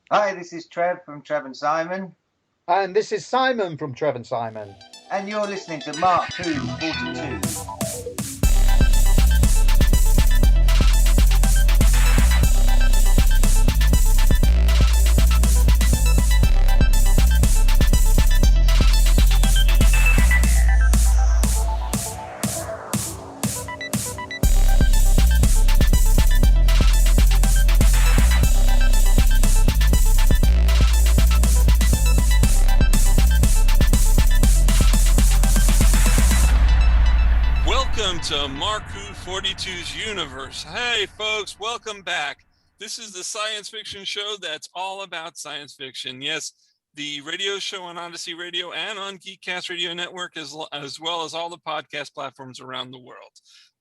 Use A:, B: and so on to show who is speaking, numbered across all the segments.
A: Hi, this is Trev from Trev and Simon.
B: And this is Simon from Trev and Simon.
A: And you're listening to Mark 42.
C: To Mark 42's universe. Hey folks, welcome back. This is the science fiction show that's all about science fiction. Yes, the radio show on ODYSY Radio and on Geekcast Radio Network, as well as all the podcast platforms around the world.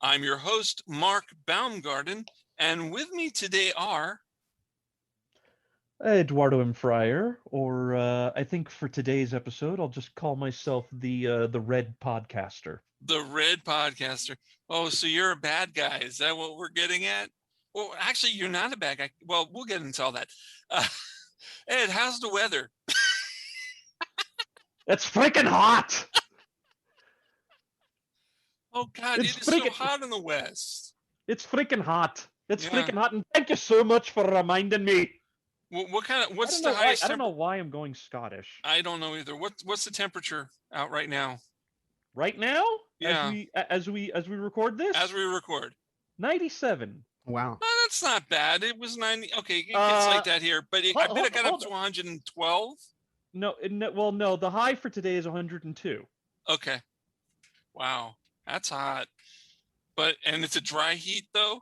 C: I'm your host, Mark Baumgarten, and with me today are
D: Eduardo M. Freyre, or I think for today's episode, I'll just call myself the Red Podcaster.
C: The Red Podcaster. Oh, so you're a bad guy. Is that what we're getting at? Well, actually, you're not a bad guy. Well, we'll get into all that. Ed, how's the weather?
D: It's freaking hot!
C: Oh, God, it is so hot in the West.
D: It's freaking hot. It's freaking hot, and thank you so much for reminding me.
C: What's the highest?
D: I don't know why I'm going Scottish.
C: I don't know either. What's the temperature out right now?
D: Right now?
C: Yeah.
D: As we record this?
C: As we record.
D: 97.
E: Wow.
C: No, that's not bad. It was 90. Okay, it gets like that here, but I bet it got up to 112.
D: No, the high for today is 102.
C: Okay. Wow, that's hot. And it's a dry heat though.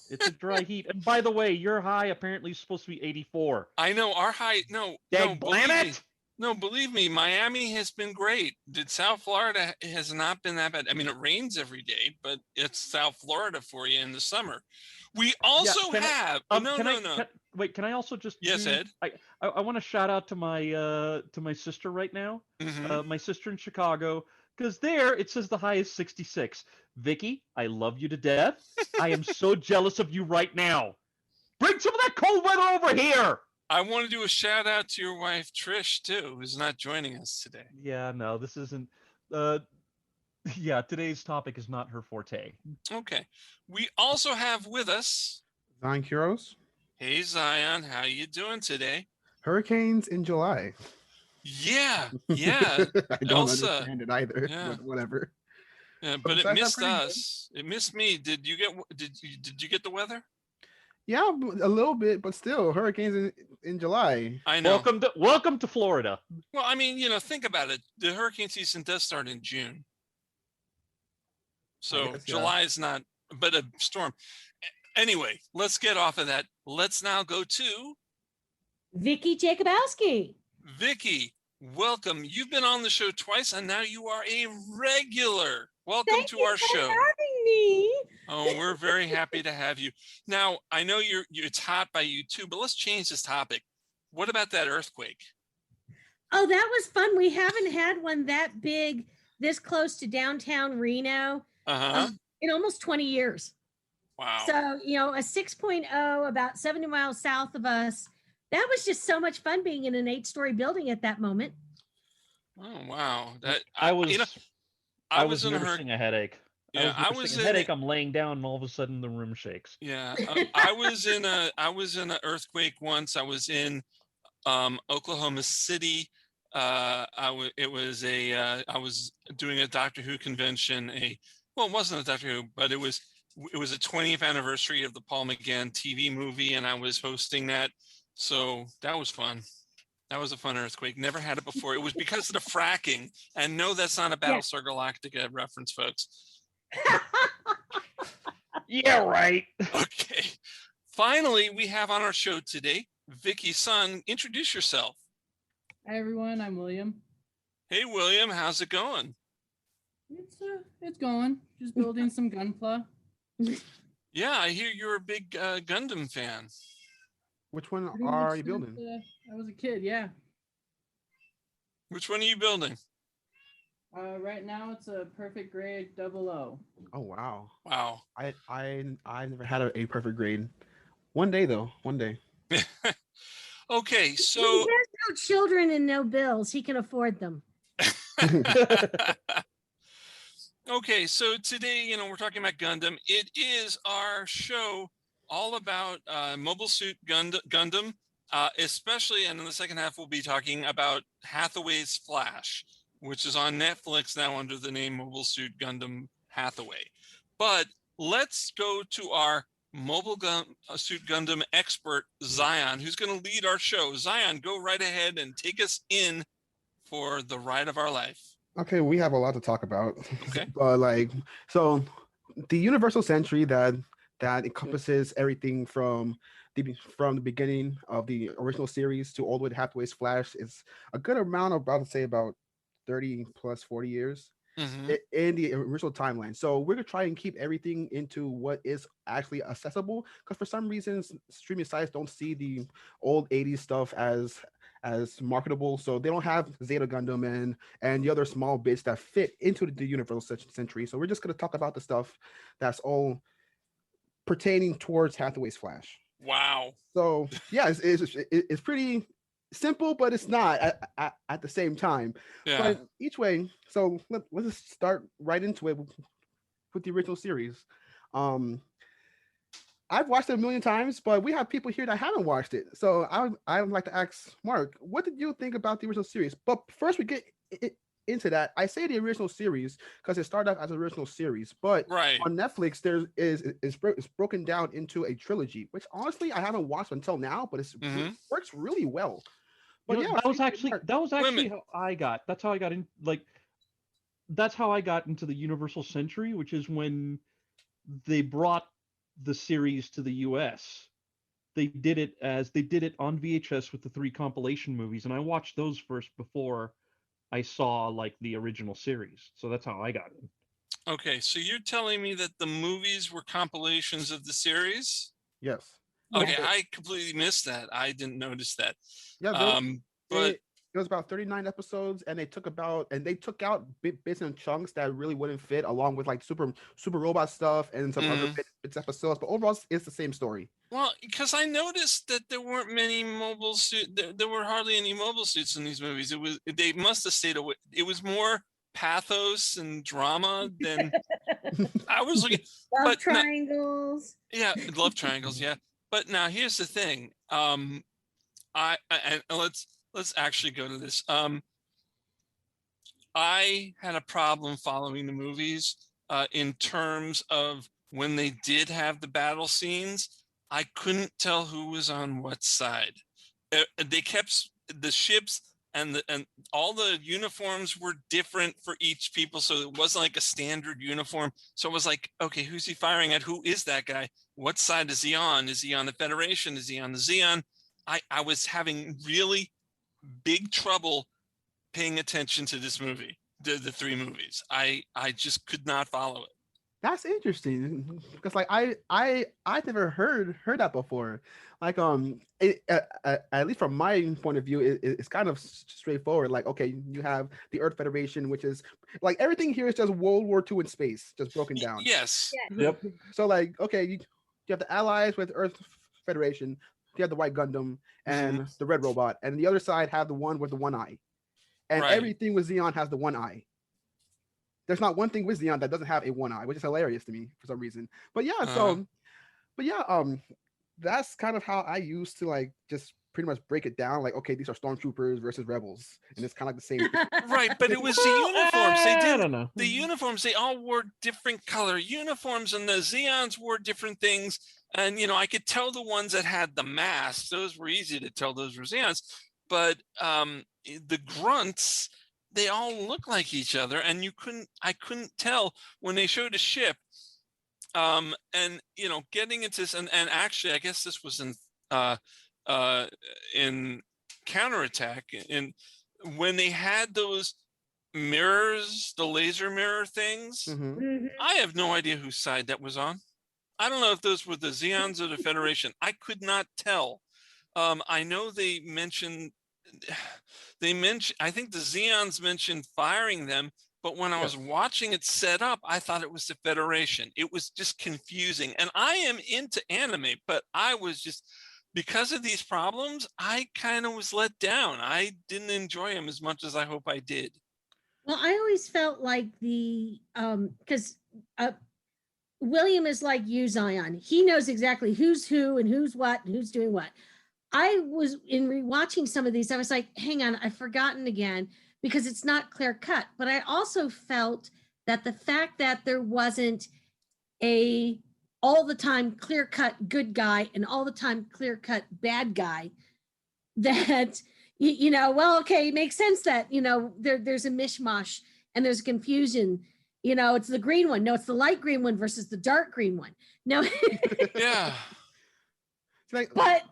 D: It's a dry heat. And by the way, your high apparently is supposed to be 84.
C: I know our high. No, believe me, Miami has been great. South Florida has not been that bad. I mean, it rains every day, but it's South Florida for you in the summer. We also have.
D: Wait, can I also just?
C: Yes, Ed.
D: I want to shout out to my sister right now.
C: Mm-hmm.
D: My sister in Chicago, because there it says the high is 66. Vicky, I love you to death. I am so jealous of you right now. Bring some of that cold weather over here.
C: I want to do a shout out to your wife, Trish, too, who's not joining us today.
D: Yeah, no, this isn't. Today's topic is not her forte.
C: Okay. We also have with us
E: Zion Quiros.
C: Hey, Zion. How you doing today?
E: Hurricanes in July.
C: Yeah.
E: I don't understand it either, but whatever.
C: Yeah, but it missed us. Good. It missed me. Did you get the weather?
E: Yeah, a little bit, but still, hurricanes in July.
C: I know.
D: Welcome to Florida.
C: Well, I mean, think about it. The hurricane season does start in June. So July is not, but a storm. Anyway, let's get off of that. Let's now go to
F: Vicky Jakubowski.
C: Vicky, welcome. You've been on the show twice, and now you are a regular. Welcome to our show.
F: Thank you for having me.
C: Oh, we're very happy to have you. Now, I know it's hot by you too, but let's change this topic. What about that earthquake?
F: Oh, that was fun. We haven't had one that big, this close to downtown Reno in almost 20 years.
C: Wow.
F: So, a 6.0 about 70 miles south of us. That was just so much fun being in an 8-story building at that moment.
C: Oh, wow.
D: I was
C: nursing
D: a headache.
C: Yeah,
D: I was in a headache. I'm laying down, and all of a sudden the room shakes.
C: Yeah, I was in an earthquake once. I was in Oklahoma City. I was doing a Doctor Who convention. It wasn't a Doctor Who, but it was a 20th anniversary of the Paul McGann TV movie, and I was hosting that. So that was fun. That was a fun earthquake. Never had it before. It was because of the fracking. And no, that's not a Battlestar Galactica reference, folks.
D: Yeah, right.
C: Okay. Finally, we have on our show today, Vicky's son. Introduce yourself.
G: Hi, everyone. I'm William.
C: Hey, William. How's it going?
G: It's going. Just building some Gunpla.
C: Yeah, I hear you're a big Gundam fan.
E: Which one are you building?
G: I was a kid, yeah.
C: Which one are you building?
G: Right now it's a perfect grade 00.
E: Oh wow!
C: Wow!
E: I never had a perfect grade. One day though, one day.
C: Okay, so
F: He has no children and no bills. He can afford them.
C: okay, so today, we're talking about Gundam. It is our show all about Mobile Suit Gundam, especially, and in the second half, we'll be talking about Hathaway's Flash, which is on Netflix now under the name Mobile Suit Gundam Hathaway. But let's go to our Mobile Suit Gundam expert, Zion, who's going to lead our show. Zion, go right ahead and take us in for the ride of our life.
E: Okay, we have a lot to talk about.
C: Okay.
E: But so the Universal Century that encompasses everything from the beginning of the original series to all the way to Hathaway's Flash is a good amount of, about to say, about 30 plus 40 years in the original timeline. So we're gonna try and keep everything into what is actually accessible, because for some reasons streaming sites don't see the old 80s stuff as marketable, so they don't have Zeta Gundam and the other small bits that fit into the Universal Century. So we're just going to talk about the stuff that's all pertaining towards Hathaway's Flash.
C: Wow.
E: So yeah, it's pretty simple, but it's not at the same time.
C: Yeah.
E: But each way, so let's just start right into it with the original series. I've watched it a million times, but we have people here that haven't watched it. So I would like to ask Mark, what did you think about the original series? But first we get into that. I say the original series because it started out as an original series, but on Netflix it's broken down into a trilogy, which honestly I haven't watched until now, but it works really well. But yeah,
D: that was actually how I got. That's how I got in. That's how I got into the Universal Century, which is when they brought the series to the US. They did it on VHS with the 3 compilation movies, and I watched those first before I saw the original series. So that's how I got in.
C: Okay, so you're telling me that the movies were compilations of the series?
E: Yes.
C: Okay, I completely missed that. I didn't notice that.
E: Yeah,
C: but
E: it was about 39 episodes, and they took out bits and chunks that really wouldn't fit, along with super robot stuff and some other bits episodes. But overall, it's the same story.
C: Well, because I noticed that there weren't many mobile suits. There were hardly any mobile suits in these movies. They must have stayed away. It was more pathos and drama than I was looking.
F: Love triangles.
C: Love triangles. Yeah, but now here's the thing. Let's actually go to this. I had a problem following the movies in terms of when they did have the battle scenes. I couldn't tell who was on what side. They kept the ships and all the uniforms were different for each people, so it wasn't like a standard uniform. So it was like, okay, who's he firing at? Who is that guy? What side is he on? Is he on the Federation? Is he on the Zeon? I was having really big trouble paying attention to this movie, the 3 movies. I just could not follow it.
E: That's interesting, because I've never heard that before. At least from my point of view, it's kind of straightforward. Okay, you have the Earth Federation, which is everything here is just World War II in space, just broken down.
C: Yes.
D: Yep.
E: So okay, you have the Allies with Earth Federation. You have the White Gundam and the Red Robot, and the other side have the one with the one eye. And everything with Zeon has the one eye. There's not one thing with Zeon that doesn't have a one eye, which is hilarious to me for some reason. But yeah, that's kind of how I used to just pretty much break it down. Okay, these are stormtroopers versus rebels, and it's kind of the same thing.
C: Right, but it was the uniforms.
D: I don't know.
C: The uniforms, they all wore different color uniforms, and the Zeons wore different things. And I could tell the ones that had the masks; those were easy to tell; those were Zeons. But the grunts, they all look like each other, and I couldn't tell when they showed a ship. And getting into this, and actually, I guess this was in Counterattack, and when they had those mirrors, the laser mirror things, I have no idea whose side that was on. I don't know if those were the Zeons or the Federation. I could not tell. I know they mentioned, I think the Zeons mentioned firing them, but when I was watching it set up, I thought it was the Federation. It was just confusing. And I am into anime, but I was just because of these problems, I kind of was let down. I didn't enjoy them as much as I hope I did.
F: Well, I always felt like because William is like you, Zion. He knows exactly who's who and who's what and who's doing what. I was in rewatching some of these. I was like, hang on, I've forgotten again because it's not clear cut. But I also felt that the fact that there wasn't a all the time clear cut good guy and all the time clear cut bad guy, that well, okay, it makes sense that there's a mishmash and there's confusion. It's the green one. No, it's the light green one versus the dark green one. No.
C: Yeah.
F: But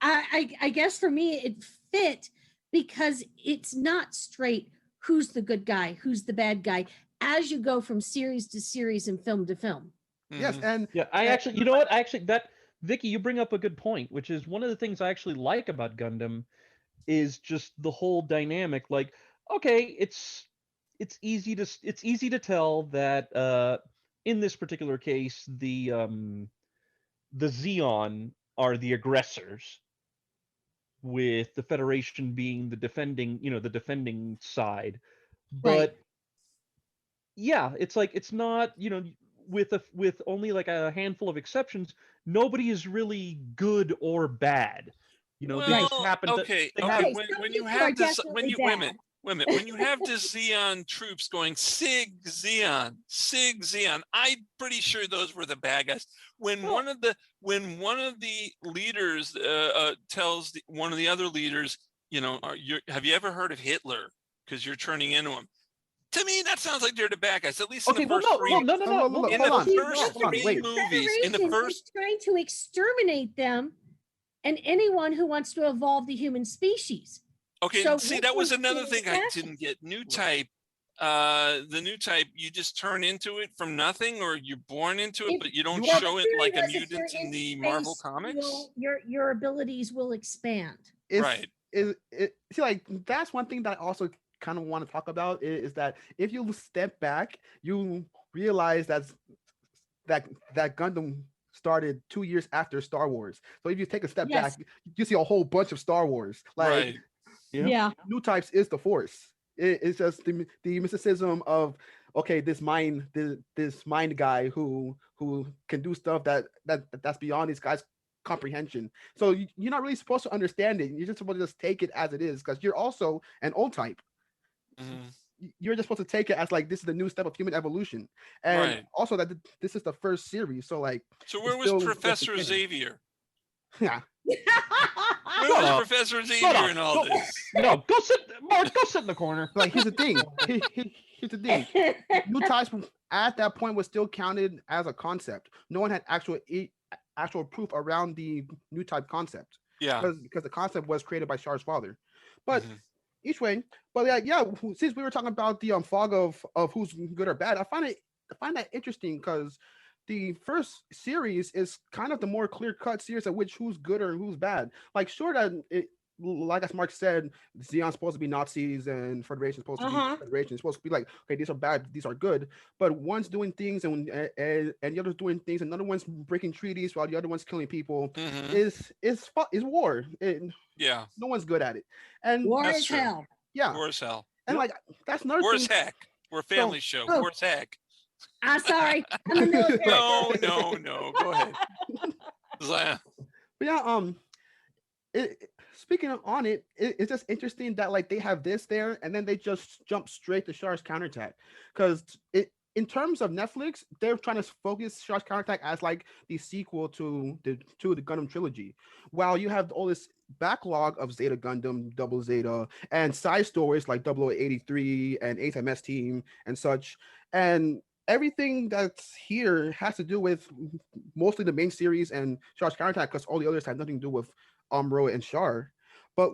F: I guess for me it fit because it's not straight who's the good guy, who's the bad guy as you go from series to series and film to film.
E: Yes, and
D: yeah, I actually, you know what? Actually, that Vicky, you bring up a good point, which is one of the things I actually like about Gundam is just the whole dynamic. Like, okay, it's easy to tell that in this particular case the Zeon are the aggressors, with the Federation being the defending side. But
F: right.
D: Yeah, it's like it's not, with only like a handful of exceptions, nobody is really good or bad. They just happen to.
C: Okay. When you have this Zeon troops going Sig Zeon, I'm pretty sure those were the bad guys. When one of the leaders tells one of the other leaders, have you ever heard of Hitler? Because you're turning into him. To me, that sounds like they're the bad guys. At least in the first three.
D: No.
C: In the first three movies, in the first,
F: trying to exterminate them and anyone who wants to evolve the human species.
C: Okay,
F: so
C: see, that was another thing I didn't get. New type, the new type, you just turn into it from nothing, or you're born into it, but you don't show it like a mutant in the Marvel comics.
F: Your abilities will expand.
C: Right.
E: See, like that's one thing that I also kind of want to talk about is that if you step back, you realize that Gundam started 2 years after Star Wars. So if you take a step back, you see a whole bunch of Star Wars. Like,
C: right.
F: Yeah.
E: New types is the Force. It's just the mysticism of this mind guy who can do stuff that's beyond these guys' comprehension. So you're not really supposed to understand it. You're just supposed to just take it as it is, because you're also an old type. Mm-hmm. You're just supposed to take it as like this is the new step of human evolution, and also that this is the first series. So like,
C: so where was Professor Xavier?
E: Yeah.
C: Where was Professor Xavier in all this?
D: No, go sit in the corner.
E: Like, here's the thing. Here's the thing. New types at that point was still counted as a concept. No one had actual proof around the new type concept.
C: Yeah.
E: Because the concept was created by Char's father. But each way, but since we were talking about the fog of who's good or bad, I find that interesting because the first series is kind of the more clear-cut series of which who's good or who's bad. Like, sure that like as Mark said, Zeon's supposed to be Nazis and Federation's supposed to be Federation. It's supposed to be like, okay, these are bad, these are good. But one's doing things and the other's doing things, and another one's breaking treaties while the other one's killing people. Is war. No one's good at it. And
F: war is hell.
E: Yeah.
C: War is hell.
E: And like that's another
C: war
E: thing.
C: Is heck. We're a family show. War is heck.
F: I'm sorry. I'm
C: no. Go ahead.
E: But yeah, speaking on it, it's just interesting that like they have this there, and then they just jump straight to Char's counterattack, because in terms of Netflix, they're trying to focus Char's counterattack as like the sequel to the Gundam trilogy, while you have all this backlog of Zeta Gundam, Double Zeta, and side stories like 0083 and 8th MS Team and such, and everything that's here has to do with mostly the main series and Char's counterattack, because all the others have nothing to do with Amuro and Char. But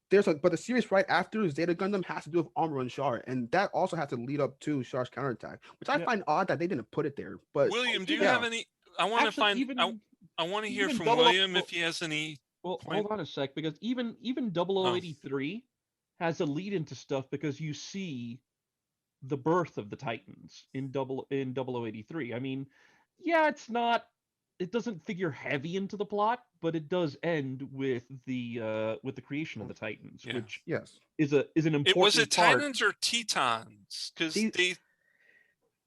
E: the series right after Zeta Gundam has to do with Amuro and Char, and that also has to lead up to Char's counterattack, which I find odd that they didn't put it there. But
C: William, do you have any? I want to find. I want to hear from William if he has any.
D: Well, hold on a sec, because even 0083 has a lead into stuff, because you see the birth of the Titans in 0083. I mean, yeah, it's not figure heavy into the plot, but it does end with the creation of the Titans,
C: Yeah.
D: which
E: Yes.
D: is an important
C: Was it
D: part.
C: Titans or Tetons? Because
E: See,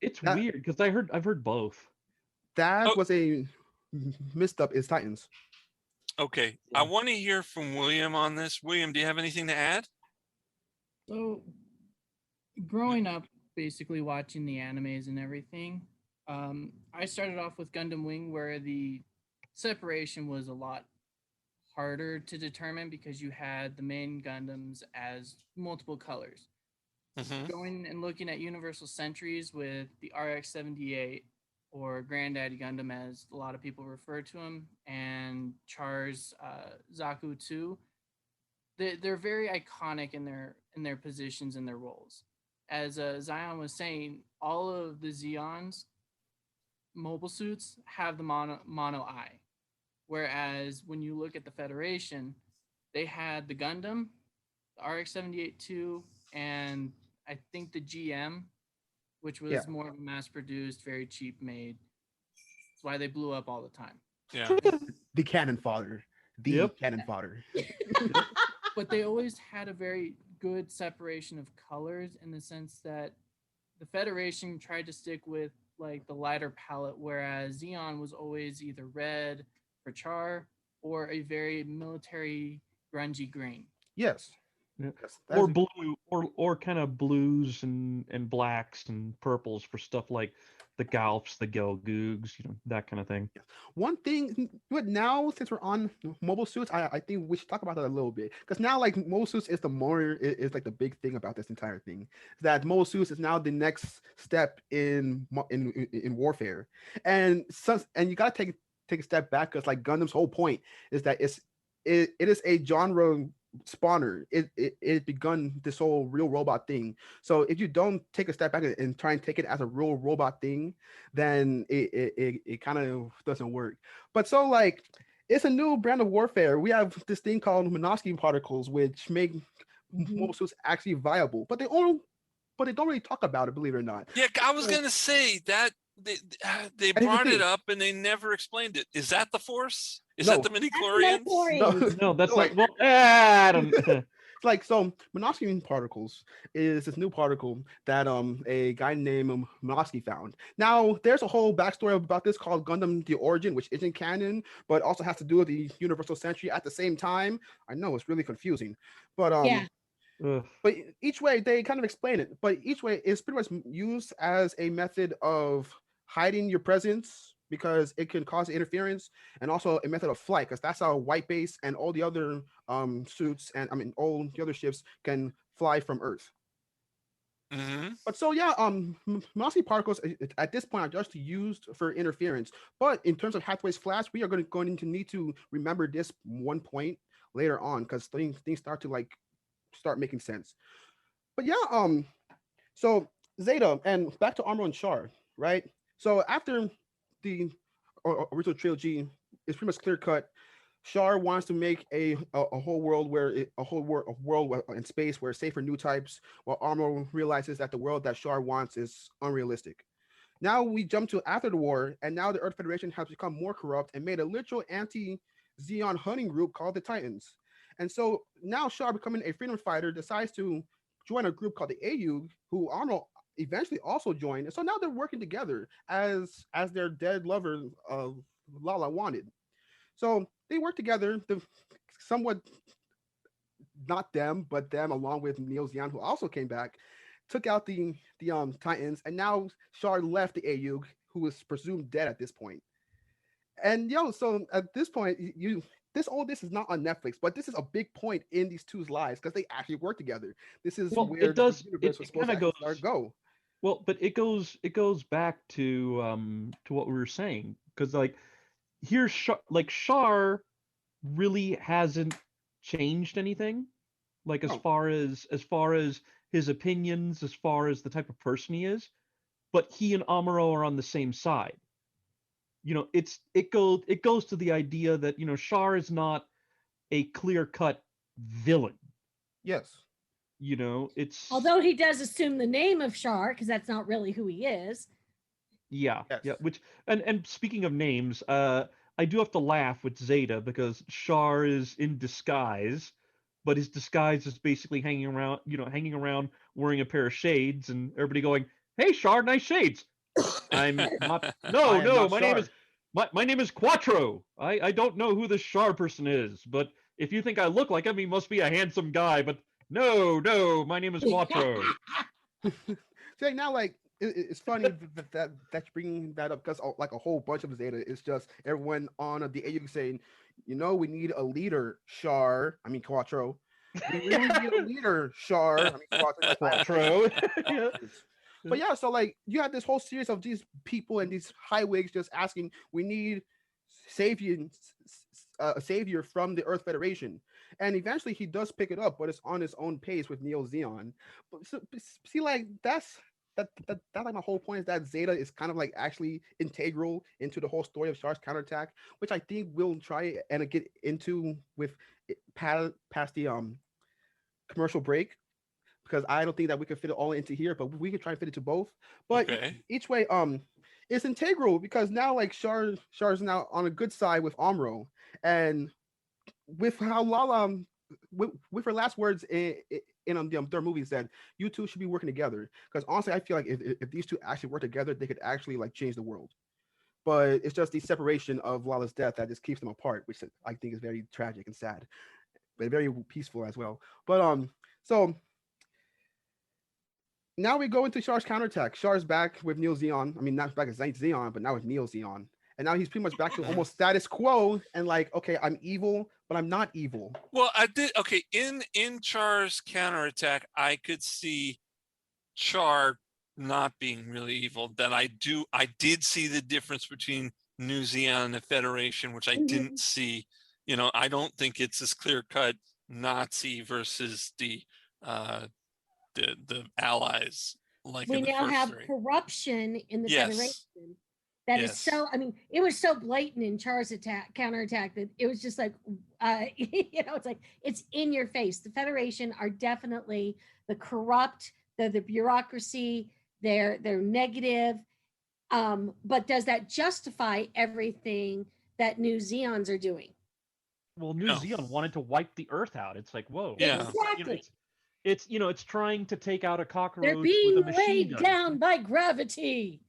D: It's
E: That-
D: weird because I've heard both.
E: That
C: Oh.
E: was a missed up is Titans.
C: Okay, I want to hear from William on this. William, do you have anything to add?
G: So, growing up, basically watching the animes and everything, I started off with Gundam Wing, where the separation was a lot harder to determine because you had the main Gundams as multiple colors.
C: Mhm.
G: Going and looking at Universal Centuries with the RX-78, or Granddaddy Gundam, as a lot of people refer to him, and Char's Zaku 2, they're very iconic in their positions and their roles. As Zion was saying, all of the Zeons mobile suits have the mono eye, whereas when you look at the Federation, they had the Gundam, the RX-78-2, and I think the GM, which was
E: Yeah.
G: more of a mass-produced, very cheap made. That's why they blew up all the time.
C: Yeah.
E: The cannon fodder. The
D: Yep.
E: cannon fodder.
G: But they always had a very good separation of colors, in the sense that the Federation tried to stick with like the lighter palette, whereas Xeon was always either red for Char or a very military grungy green.
E: Yes.
D: Yeah.
E: Yes,
D: Or
E: that's-
D: blue, or kind of blues and blacks and purples for stuff like the Galps, the Gelgoogs, that kind of thing.
E: One thing, but now since we're on mobile suits, I think we should talk about that a little bit, because now like mobile suits is is like the big thing about this entire thing. That mobile suits is now the next step in warfare, and you gotta take a step back, because like Gundam's whole point is that it is a genre spawner. It begun this whole real robot thing. So if you don't take a step back and try and take it as a real robot thing, then it kind of doesn't work. But so like it's a new brand of warfare. We have this thing called Minovsky particles, which make mobile suits actually viable, but they don't really talk about it, believe it or not.
C: Yeah, I was gonna say that they
E: the
C: brought it
E: thing.
C: up and they never explained it. Is that the Force? Is
E: No.
C: that the midichlorians?
D: No, that's
E: like,
D: like, well, I don't.
E: It's like, so Minovsky particles is this new particle that a guy named Minovsky found. Now there's a whole backstory about this called Gundam the Origin, which isn't canon, but also has to do with the Universal Century at the same time. I know it's really confusing, but
F: Yeah.
E: but each way they kind of explain it. But each way is pretty much used as a method of hiding your presence, because it can cause interference, and also a method of flight, because that's how White Base and all the other suits and all the other ships can fly from Earth.
C: Mm-hmm.
E: But so yeah, Minovsky particles at this point are just used for interference. But in terms of Hathaway's Flash, we are going to need to remember this one point later on, because things start making sense. But yeah, so Zeta, and back to Armor and Char, right? So after the original trilogy, it's pretty much clear cut. Char wants to make a whole world a world in space where it's safe for new types, while Armor realizes that the world that Char wants is unrealistic. Now we jump to after the war, and now the Earth Federation has become more corrupt and made a literal anti-Zeon hunting group called the Titans. And so now Char, becoming a freedom fighter, decides to join a group called the AU, who Arnold eventually also joined. And so now they're working together as their dead lover Lala wanted. So they work together, somewhat not them, but them along with Neo Zeon, who also came back, took out the Titans, and now Char left the AU, who was presumed dead at this point. And so at this point, this is not on Netflix, but this is a big point in these two's lives, because they actually work together. This is where
D: It does.
E: the universe was supposed to go.
D: Well, but it goes back to what we were saying, because like here's Char really hasn't changed anything, like as far as his opinions, as far as the type of person he is, but he and Amuro are on the same side. It goes to the idea that Char is not a clear-cut villain.
E: Yes.
D: It's
F: Although he does assume the name of Char, because that's not really who he is.
D: Yeah,
E: Yes.
D: yeah. Which and speaking of names, I do have to laugh with Zeta because Char is in disguise, but his disguise is basically hanging around wearing a pair of shades, and everybody going, "Hey, Char, nice shades." I'm not. No,
E: I am
D: no.
E: not
D: My name
E: Char.
D: is my name is Quattro. I don't know who this Char person is, but if you think I look like him, he must be a handsome guy. But no. My name is Quattro.
E: So like, now, like it's funny that's bringing that up because like a whole bunch of Zeta is just everyone on the AU saying, we need a leader, Quattro. We really need a leader, Char. Quattro.
D: Quattro. Yeah.
E: But yeah, so like you have this whole series of these people and these highwigs just asking, we need a savior from the Earth Federation, and eventually he does pick it up, but it's on his own pace with Neo Zeon. But see, like that's like my whole point is that Zeta is kind of like actually integral into the whole story of Char's counterattack, which I think we'll try and get into with past the commercial break, because I don't think that we could fit it all into here, but we can try and fit it to both. But each way, it's integral because now like Char's now on a good side with Amuro, and with how Lala, with her last words in their movies that you two should be working together. Because honestly, I feel like if these two actually work together, they could actually like change the world. But it's just the separation of Lala's death that just keeps them apart, which I think is very tragic and sad, but very peaceful as well. But so now we go into Char's counterattack. Char's back with Neo Zeon. I mean, not back as Zeon, but now with Neo Zeon. And now he's pretty much back to almost status quo and like, okay, I'm evil, but I'm not evil.
C: Well, I did. Okay, in Char's counterattack, I could see Char not being really evil. That I did see the difference between New Zeon and the Federation, which I didn't see. I don't think it's as clear cut Nazi versus the allies. Like
F: we
C: in the
F: now
C: first
F: have
C: three.
F: corruption in the Federation. That is so. I mean, it was so blatant in Char's counterattack that it was just like, it's like it's in your face. The Federation are definitely the corrupt, the bureaucracy. They're negative. But does that justify everything that New Zeons are doing?
D: Well, New Zeon wanted to wipe the Earth out. It's like, whoa.
C: Yeah.
F: Exactly.
D: It's trying to take out a cockroach.
F: They're being
D: with a machine
F: weighed
D: gun.
F: down by gravity.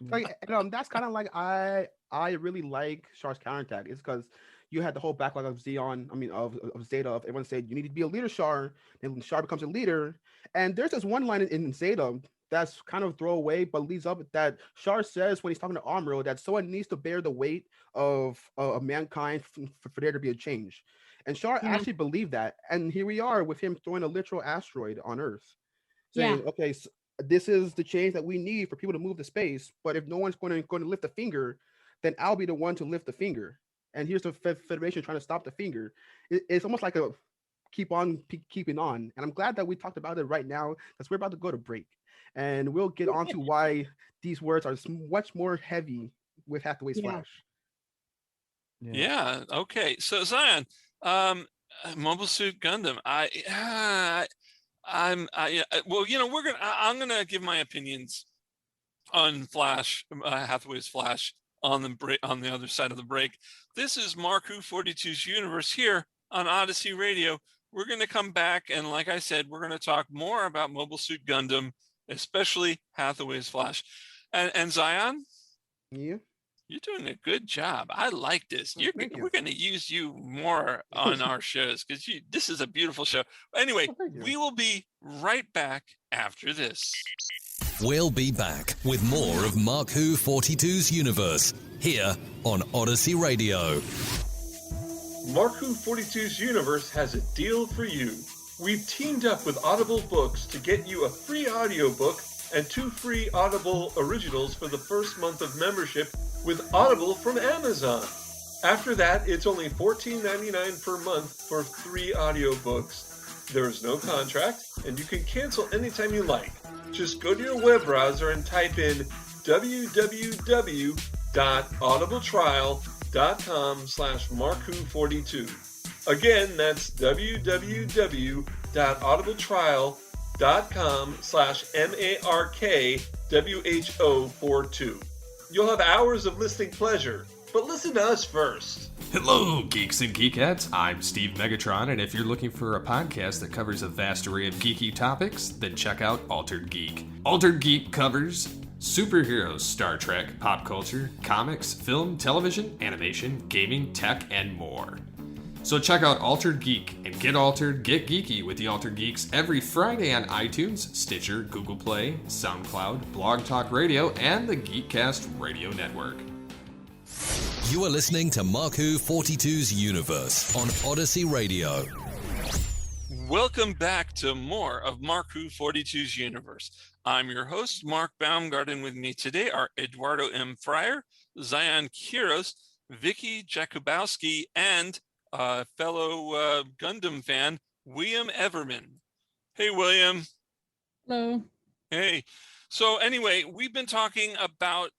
E: Like, that's kind of like I really like Char's counterattack. It's because you had the whole backlog of Zeon, of Zeta, of everyone said you need to be a leader, Char, and Char becomes a leader. And there's this one line in Zeta that's kind of throwaway, but leads up that Char says when he's talking to Amuro that someone needs to bear the weight of mankind for there to be a change. And Char actually believed that. And here we are with him throwing a literal asteroid on Earth. Saying, okay, so this is the change that we need for people to move to space. But if no one's going to lift a finger, then I'll be the one to lift the finger. And here's the Federation trying to stop the finger. It's almost like a keeping on. And I'm glad that we talked about it right now because we're about to go to break. And we'll get on to why these words are much more heavy with Hathaway's Flash.
C: Yeah. Okay. So Zion, Mobile Suit Gundam. I'm gonna give my opinions on Flash, Hathaway's Flash on the other side of the break. This is Mark 42's Universe here on Odyssey Radio. We're gonna come back and, like I said, we're gonna talk more about Mobile Suit Gundam, especially Hathaway's Flash. And Zion, you're doing a good job. I like this. We're going to use you more on our shows because this is a beautiful show. Anyway, we will be right back after this.
H: We'll be back with more of Mark 42's Universe here on Odyssey Radio.
I: Mark 42's Universe has a deal for you. We've teamed up with Audible Books to get you a free audiobook and 2 free Audible originals for the first month of membership with Audible from Amazon. After that, it's only $14.99 per month for 3 audiobooks. There is no contract, and you can cancel anytime you like. Just go to your web browser and type in www.audibletrial.com/Marku42. Again, that's www.audibletrial.com/Marku42. WHO42. You'll have hours of listening pleasure, but listen to us first.
J: Hello, geeks and geekettes. I'm Steve Megatron, and if you're looking for a podcast that covers a vast array of geeky topics, then check out Altered Geek. Altered Geek covers superheroes, Star Trek, pop culture, comics, film, television, animation, gaming, tech, and more. So check out Altered Geek and get altered, get geeky with the Altered Geeks every Friday on iTunes, Stitcher, Google Play, SoundCloud, Blog Talk Radio, and the Geekcast Radio Network.
H: You are listening to Mark 42's Universe on Odyssey Radio.
C: Welcome back to more of Mark 42's Universe. I'm your host, Mark Baumgarten. With me today are Eduardo M. Freyre, Zion Quiros, Vicky Jakubowski, and fellow Gundam fan, William Everman. Hey, William.
F: Hello.
C: Hey. So anyway, we've been talking about,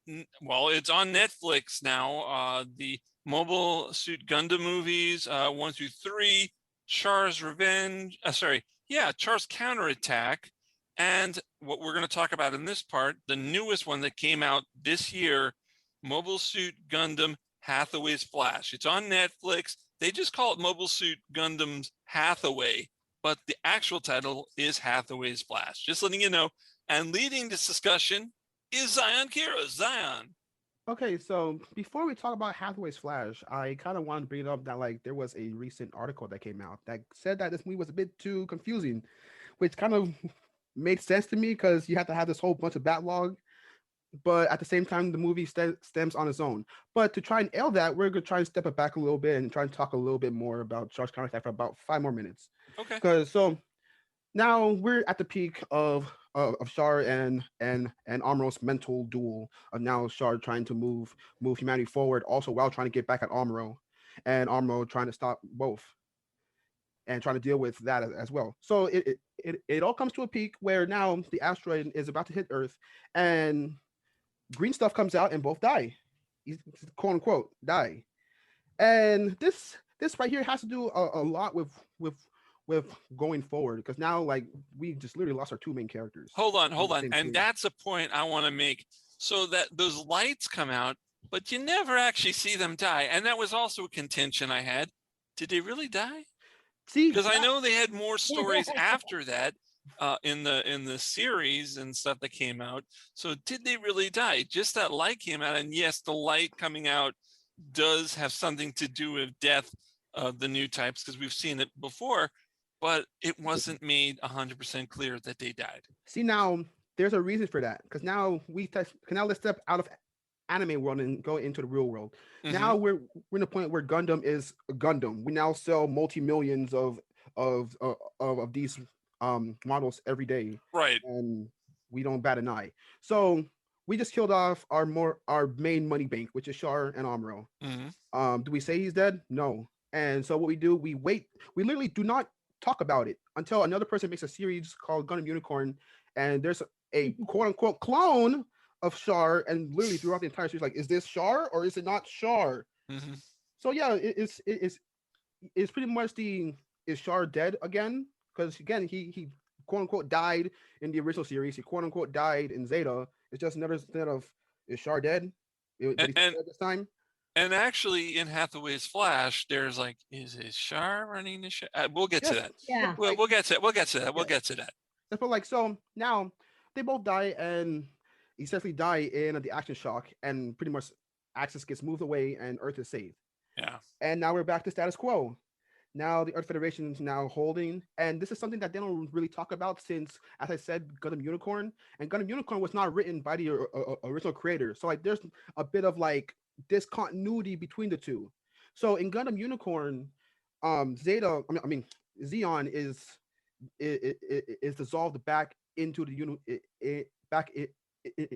C: well, it's on Netflix now, the Mobile Suit Gundam movies, 1 through 3, Char's Revenge, Char's Counterattack, and what we're going to talk about in this part, the newest one that came out this year, Mobile Suit Gundam Hathaway's Flash. It's on Netflix. They just call it Mobile Suit Gundam Hathaway, but the actual title is Hathaway's Flash. Just letting you know. And leading this discussion is Zion Quiros. Zion.
E: Okay, so before we talk about Hathaway's Flash, I kind of wanted to bring it up that there was a recent article that came out that said that this movie was a bit too confusing, which kind of made sense to me because you have to have this whole bunch of backlog, but at the same time, the movie stems on its own. But to try and nail that, we're going to try and step it back a little bit and try and talk a little bit more about Char's Counterattack for about 5 more minutes.
C: Okay.
E: Because so now we're at the peak of Char and Amuro's mental duel of now Char trying to move humanity forward, also while trying to get back at Amuro, and Amuro trying to stop both and trying to deal with that as well. So it all comes to a peak where now the asteroid is about to hit Earth, and green stuff comes out and both die, quote unquote die. And this right here has to do a lot with going forward, because now we just literally lost our 2 main characters.
C: Hold on. And that's a point I want to make. So that those lights come out, but you never actually see them die. And that was also a contention I had. Did they really die?
E: See,
C: because I know they had more stories after that in the series and stuff that came out. So did they really die? Just that light came out, and yes, the light coming out does have something to do with death of the new types, because we've seen it before. But it wasn't made 100% clear that they died.
E: See, now there's a reason for that, because now let's step out of anime world and go into the real world. Mm-hmm. Now we're in a point where Gundam is a Gundam. We now sell multi-millions of these models every day,
C: right?
E: And we don't bat an eye. So we just killed off our main money bank, which is Char and Amuro.
C: Mm-hmm.
E: Do we say he's dead? No. And so what we do, we wait. We literally do not talk about it until another person makes a series called Gundam Unicorn, and there's a quote unquote clone of Char, and literally throughout the entire series, is this Char or is it not Char?
C: Mm-hmm.
E: So yeah, it's pretty much is Char dead again? Because again, he quote unquote died in the original series. He quote unquote died in Zeta. It's just another instead of, is Char dead? Did he dead this time?
C: And actually, in Hathaway's Flash, there's is it Char running the show? We'll get to that.
F: Yeah.
C: We'll get to that.
E: But so now they both die, and essentially die in the action shock, and pretty much Axis gets moved away, and Earth is saved.
C: Yeah.
E: And now we're back to status quo. Now the Earth Federation is now holding, and this is something that they don't really talk about since, as I said, Gundam Unicorn, and Gundam Unicorn was not written by the original creator. So there's a bit of discontinuity between the two. So in Gundam Unicorn, Zeta, Zeon is dissolved back into the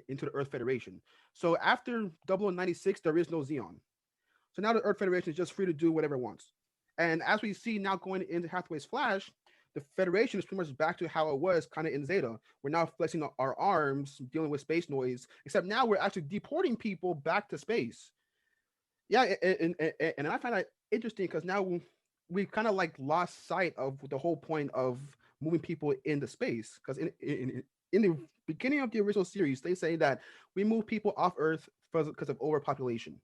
E: into the Earth Federation. So after 0096, there is no Zeon. So now the Earth Federation is just free to do whatever it wants. And as we see now going into Hathaway's Flash, the Federation is pretty much back to how it was kind of in Zeta. We're now flexing our arms, dealing with space noise, except now we're actually deporting people back to space. Yeah, and I find that interesting because now we kind of lost sight of the whole point of moving people into space. Because in the beginning of the original series, they say that we move people off Earth because of overpopulation.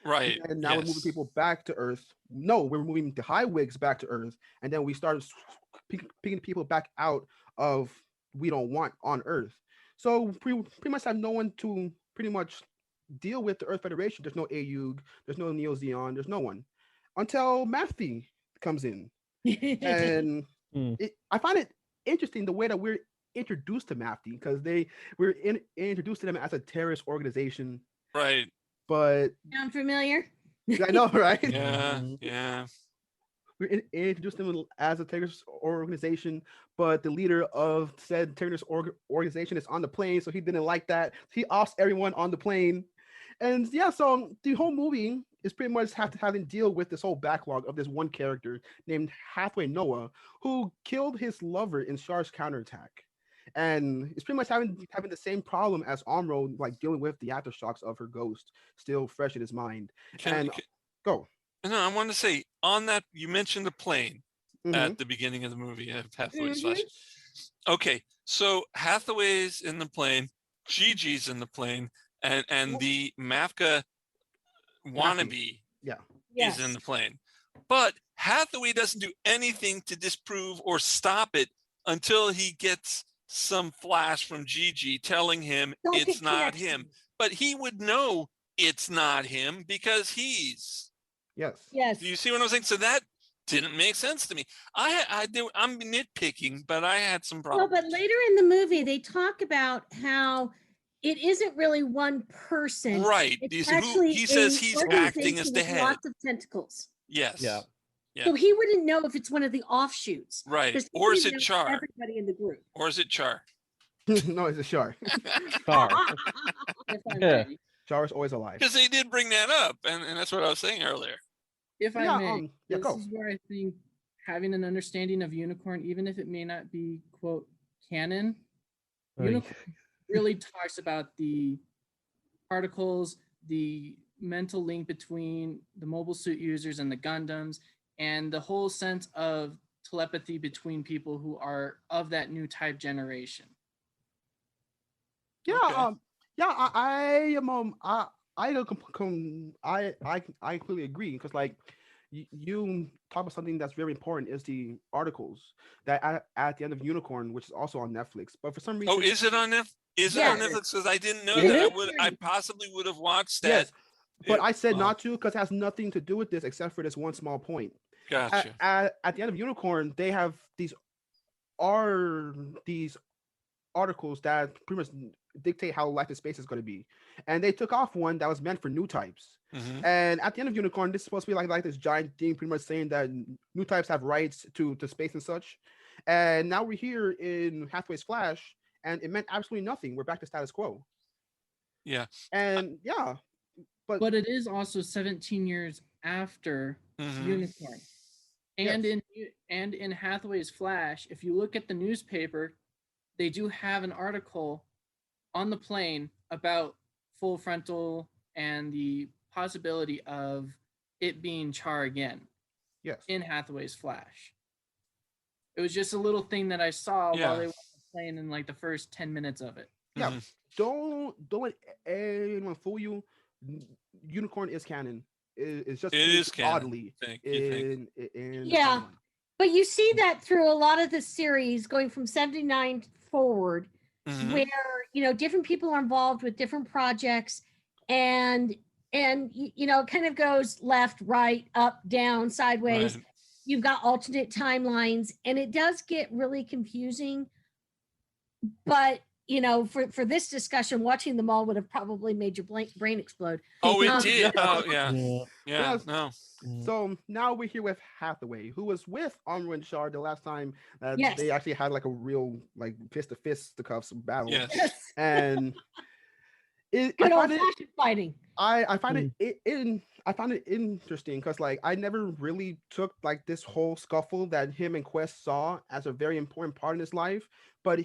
C: Right.
E: And now we're moving people back to Earth. No, we're moving the highwigs back to Earth, and then we started picking people back out of we don't want on Earth. So pretty much have no one to pretty much deal with the Earth Federation. There's no AUG, there's no Neo Zeon, there's no one until Mafty comes in, and I find it interesting the way that we're introduced to Mafty, because we're introduced to them as a terrorist organization,
C: right?
E: But
F: sound familiar?
E: I know, right?
C: Yeah.
E: We introduced them as a terrorist organization, but the leader of said terrorist organization is on the plane, so he didn't like that. He offs everyone on the plane, and yeah, so the whole movie is pretty much having to deal with this whole backlog of this one character named Hathaway Noah, who killed his lover in Char's counterattack. And it's pretty much having the same problem as Amro, like dealing with the aftershocks of her ghost still fresh in his mind. Go.
C: No, I want to say on that, you mentioned the plane at the beginning of the movie of Hathaway's Flash. Okay, so Hathaway's in the plane, Gigi's in the plane, and the Mafka wannabe is in the plane. But Hathaway doesn't do anything to disprove or stop it until he gets some flash from Gigi telling him it's not him. But he would know it's not him because he's.
E: Yes.
F: Yes.
C: Do you see what I'm saying? So that didn't make sense to me. I'm nitpicking, but I had some problems.
F: Well, but later in the movie, they talk about how it isn't really one person.
C: Right. He says he's acting as the head.
F: Lots of tentacles.
C: Yes.
B: Yeah.
F: So he wouldn't know if it's one of the offshoots.
C: Right. Or is it Char?
F: Everybody in the group.
C: Or is it Char?
E: No, it's a Char.
B: Char.
E: Yeah. Char is always alive.
C: Because they did bring that up, and that's what I was saying earlier.
G: If I may, this is where I think having an understanding of Unicorn, even if it may not be, quote, canon, Unicorn really talks about the particles, the mental link between the mobile suit users and the Gundams, and the whole sense of telepathy between people who are of that new type generation.
E: Yeah, I completely agree, because like you talk about something that's very important is the articles that at the end of Unicorn, which is also on Netflix. But for some reason,
C: is it on Netflix? Is it on Netflix? Because I didn't know that. I possibly would have watched that.
E: Yes, but I said not to, because it has nothing to do with this except for this one small point.
C: Gotcha.
E: At the end of Unicorn, they have these articles that pretty much dictate how life in space is going to be, and they took off one that was meant for new types. And at the end of Unicorn, this is supposed to be like this giant thing, pretty much saying that new types have rights to space and such. And now we're here in Hathaway's Flash, and it meant absolutely nothing. We're back to status quo.
C: Yeah.
E: And
G: but it is also 17 years after Unicorn. And in Hathaway's Flash, if you look at the newspaper, they do have an article on the plane about full frontal and the possibility of it being Char again.
E: Yes.
G: In Hathaway's Flash. It was just a little thing that I saw while they were playing in like the first 10 minutes of it.
E: Yeah. Don't let anyone fool you. Unicorn is canon. It's just oddly in
F: yeah. But you see that through a lot of the series going from 79 forward, where different people are involved with different projects, and it kind of goes left, right, up, down, sideways.
C: Right.
F: You've got alternate timelines, and it does get really confusing. But for this discussion, watching them all would have probably made your brain explode.
C: Oh, it did. Oh, yeah. No.
E: So now we're here with Hathaway, who was with Amro and Char the last time that they actually had like a real like fist to fisticuffs battle.
C: Yes.
E: And
F: good old-fashioned fighting.
E: I find it interesting because like I never really took like this whole scuffle that him and Quest saw as a very important part in his life, but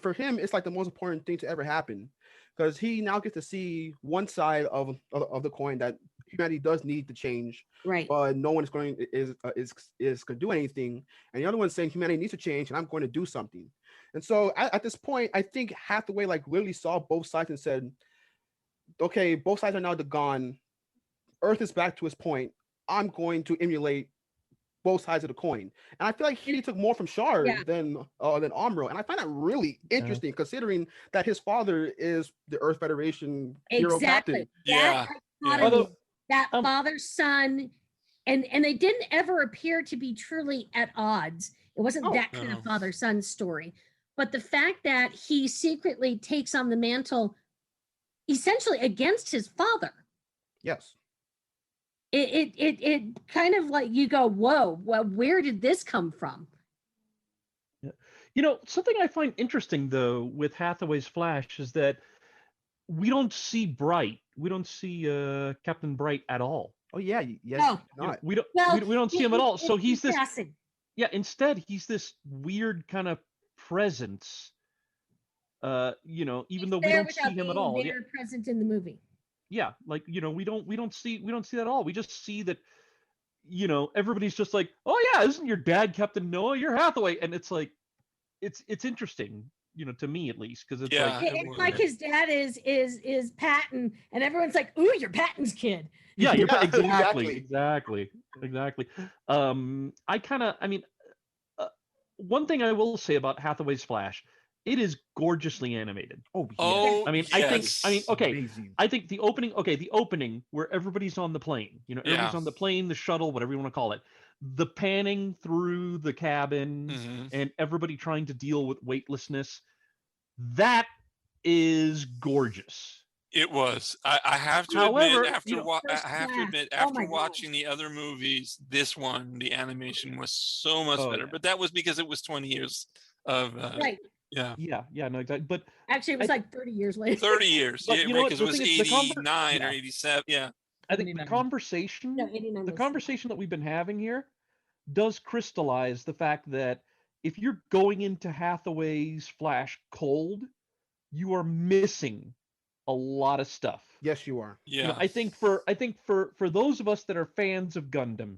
E: for him it's like the most important thing to ever happen, because he now gets to see one side of the coin that humanity does need to change,
F: Right.
E: but no one is going to do anything, and the other one's saying humanity needs to change, and I'm going to do something. And so at this point, I think Hathaway like literally saw both sides and said, "Okay, both sides are now gone. Earth is back to its point. I'm going to emulate both sides of the coin." And I feel like he took more from Shard than Amuro, and I find that really interesting, considering that his father is the Earth Federation hero captain.
F: That father son, and they didn't ever appear to be truly at odds. It wasn't that kind of father son story, but the fact that he secretly takes on the mantle, essentially against his father.
E: Yes.
F: It kind of like you go, whoa, well, where did this come from?
D: Yeah. You know, something I find interesting though with Hathaway's Flash is that we don't see Bright. We don't see Captain Bright at all.
E: Oh yeah, yes.
F: No.
E: Not.
D: We don't.
F: Well,
D: we don't see him at all. So he's this.
F: Passing.
D: Yeah. Instead, he's this weird kind of presence. You know, even though we don't see him at all.
F: They're present in the movie.
D: Yeah, like, you know, we don't see that at all. We just see that, you know, everybody's just like, oh yeah, isn't your dad Captain Noah? You're Hathaway, and it's like, it's interesting, you know, to me at least, because it's like,
F: it's like his dad is Patton, and everyone's like, ooh, you're Patton's kid.
D: Yeah, you're exactly. One thing I will say about Hathaway's Flash, it is gorgeously animated.
E: Oh, yeah.
D: I mean, I think the opening where everybody's on the plane, you know, everybody's on the plane, the shuttle, whatever you want to call it, the panning through the cabin and everybody trying to deal with weightlessness, that is gorgeous.
C: It was. I have to admit, after watching the other movies, this one, the animation was so much better. But that was because it was 20 years of
F: right.
D: Yeah, no, exactly. But
F: actually, it was like 30 years later.
C: 30 years,
D: yeah,
C: because it was 89 or 87. Yeah,
D: I think the conversation that we've been having here does crystallize the fact that if you're going into Hathaway's Flash cold, you are missing a lot of stuff.
E: Yes, you are.
C: Yeah,
D: you know, I think for those of us that are fans of Gundam,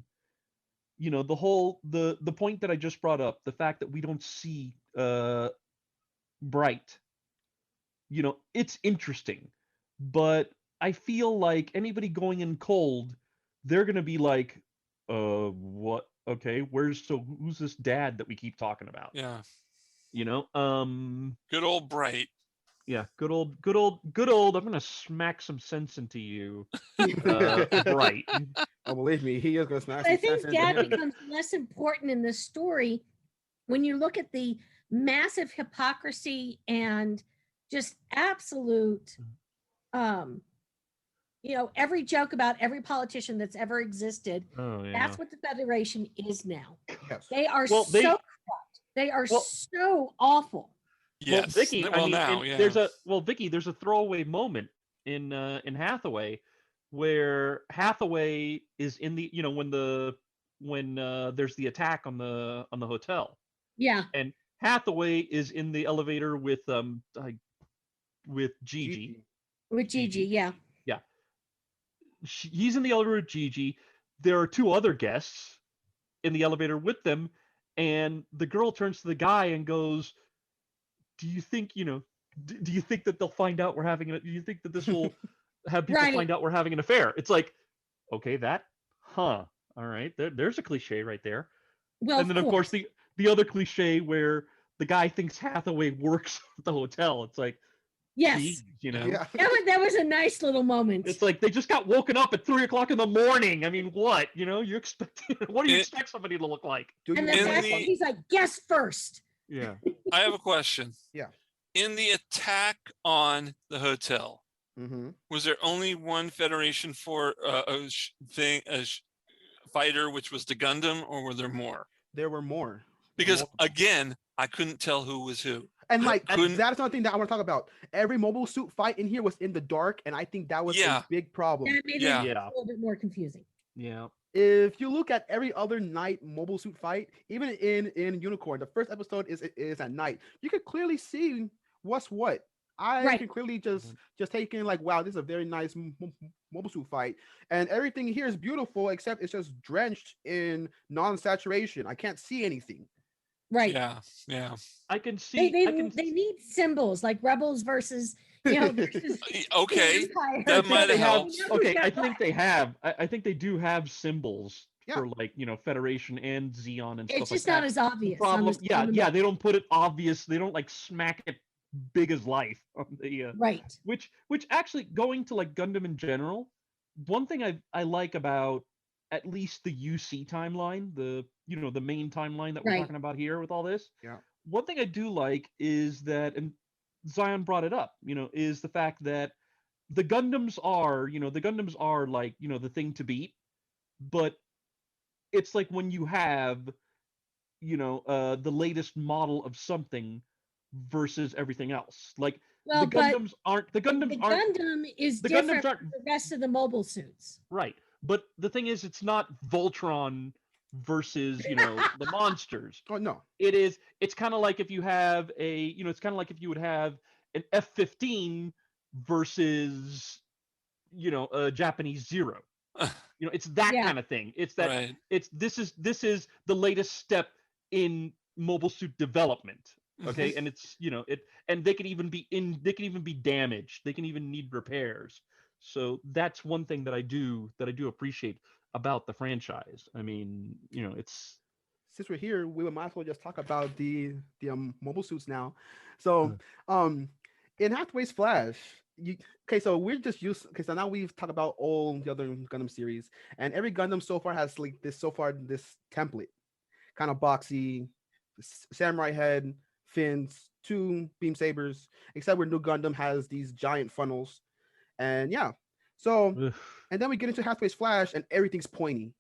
D: you know, the point that I just brought up, the fact that we don't see Bright, you know, it's interesting, but I feel like anybody going in cold, they're gonna be like, what? Okay, who's this dad that we keep talking about?
C: Yeah,
D: you know,
C: good old Bright.
D: Yeah, good old. I'm gonna smack some sense into you, Bright.
E: Oh, believe me, he is gonna smack.
F: I think Dad becomes less important in this story when you look at the massive hypocrisy and just absolute, you know, every joke about every politician that's ever existed.
D: Oh, yeah.
F: That's what the Federation is now.
E: Yes.
F: They are so corrupt. They are so awful.
C: Yes.
D: Well, Vicky, Vicky, there's a throwaway moment in Hathaway where Hathaway is in the, you know, when there's the attack on the hotel.
F: Yeah.
D: And Hathaway is in the elevator with Gigi.
F: With Gigi, yeah.
D: Yeah. He's in the elevator with Gigi. There are two other guests in the elevator with them, and the girl turns to the guy and goes, do you think, you know, do you think that they'll find out we're having do you think that this will have people find out we're having an affair? It's like, okay, all right, there's a cliche right there.
F: Well,
D: and then of course the other cliche where the guy thinks Hathaway works at the hotel. It's like,
F: yes,
D: geez, you know,
F: that was a nice little moment.
D: It's like they just got woken up at 3:00 in the morning. I mean, what, you know, you expect, what do you expect somebody to look like?
F: And the fact that he's like, guess first.
D: Yeah.
C: I have a question.
E: Yeah.
C: In the attack on the hotel, was there only one Federation for a fighter, which was the Gundam, or were there more?
E: There were more.
C: Because again, I couldn't tell who was who.
E: And like that's another thing that I want to talk about. Every mobile suit fight in here was in the dark, and I think that was a big problem.
F: That made it a little bit more confusing.
D: Yeah.
E: If you look at every other night mobile suit fight, even in Unicorn, the first episode is at night. You could clearly see what's what. I can clearly just take in like, wow, this is a very nice mobile suit fight, and everything here is beautiful except it's just drenched in non-saturation. I can't see anything.
F: Right.
C: Yeah.
D: I can see.
F: They need symbols like rebels versus versus
C: okay, that might have helped.
D: Okay, I think they have. I think they do have symbols for like Federation and Xeon and stuff like that.
F: It's just not as obvious.
D: Problem, they don't put it obvious. They don't like smack it big as life on the
F: right.
D: Which actually, going to like Gundam in general, one thing I like about at least the UC timeline, the main timeline that we're talking about here with all this.
E: Yeah.
D: One thing I do like is that, and Zion brought it up, is the fact that the Gundams are like, the thing to beat, but it's like when you have, the latest model of something versus everything else. Like the Gundam
F: is different from the rest of the mobile suits.
D: Right. But the thing is, it's not Voltron versus, the monsters.
E: Oh, no.
D: It's kind of like if you have it's kind of like if you would have an F-15 versus, a Japanese Zero. It's that kind of thing. It's that this is the latest step in mobile suit development. Okay. And it's, and they could even be damaged. They can even need repairs. So that's one thing that I do appreciate about the franchise. I mean, it's,
E: since we're here, we might as well just talk about the mobile suits now. So, in Hathaway's Flash, so we're just used. Okay, so now we've talked about all the other Gundam series, and every Gundam so far has like this template, kind of boxy, samurai head, fins, 2 beam sabers. Except where New Gundam has these giant funnels, and so and then we get into Hathaway's Flash, and everything's pointy,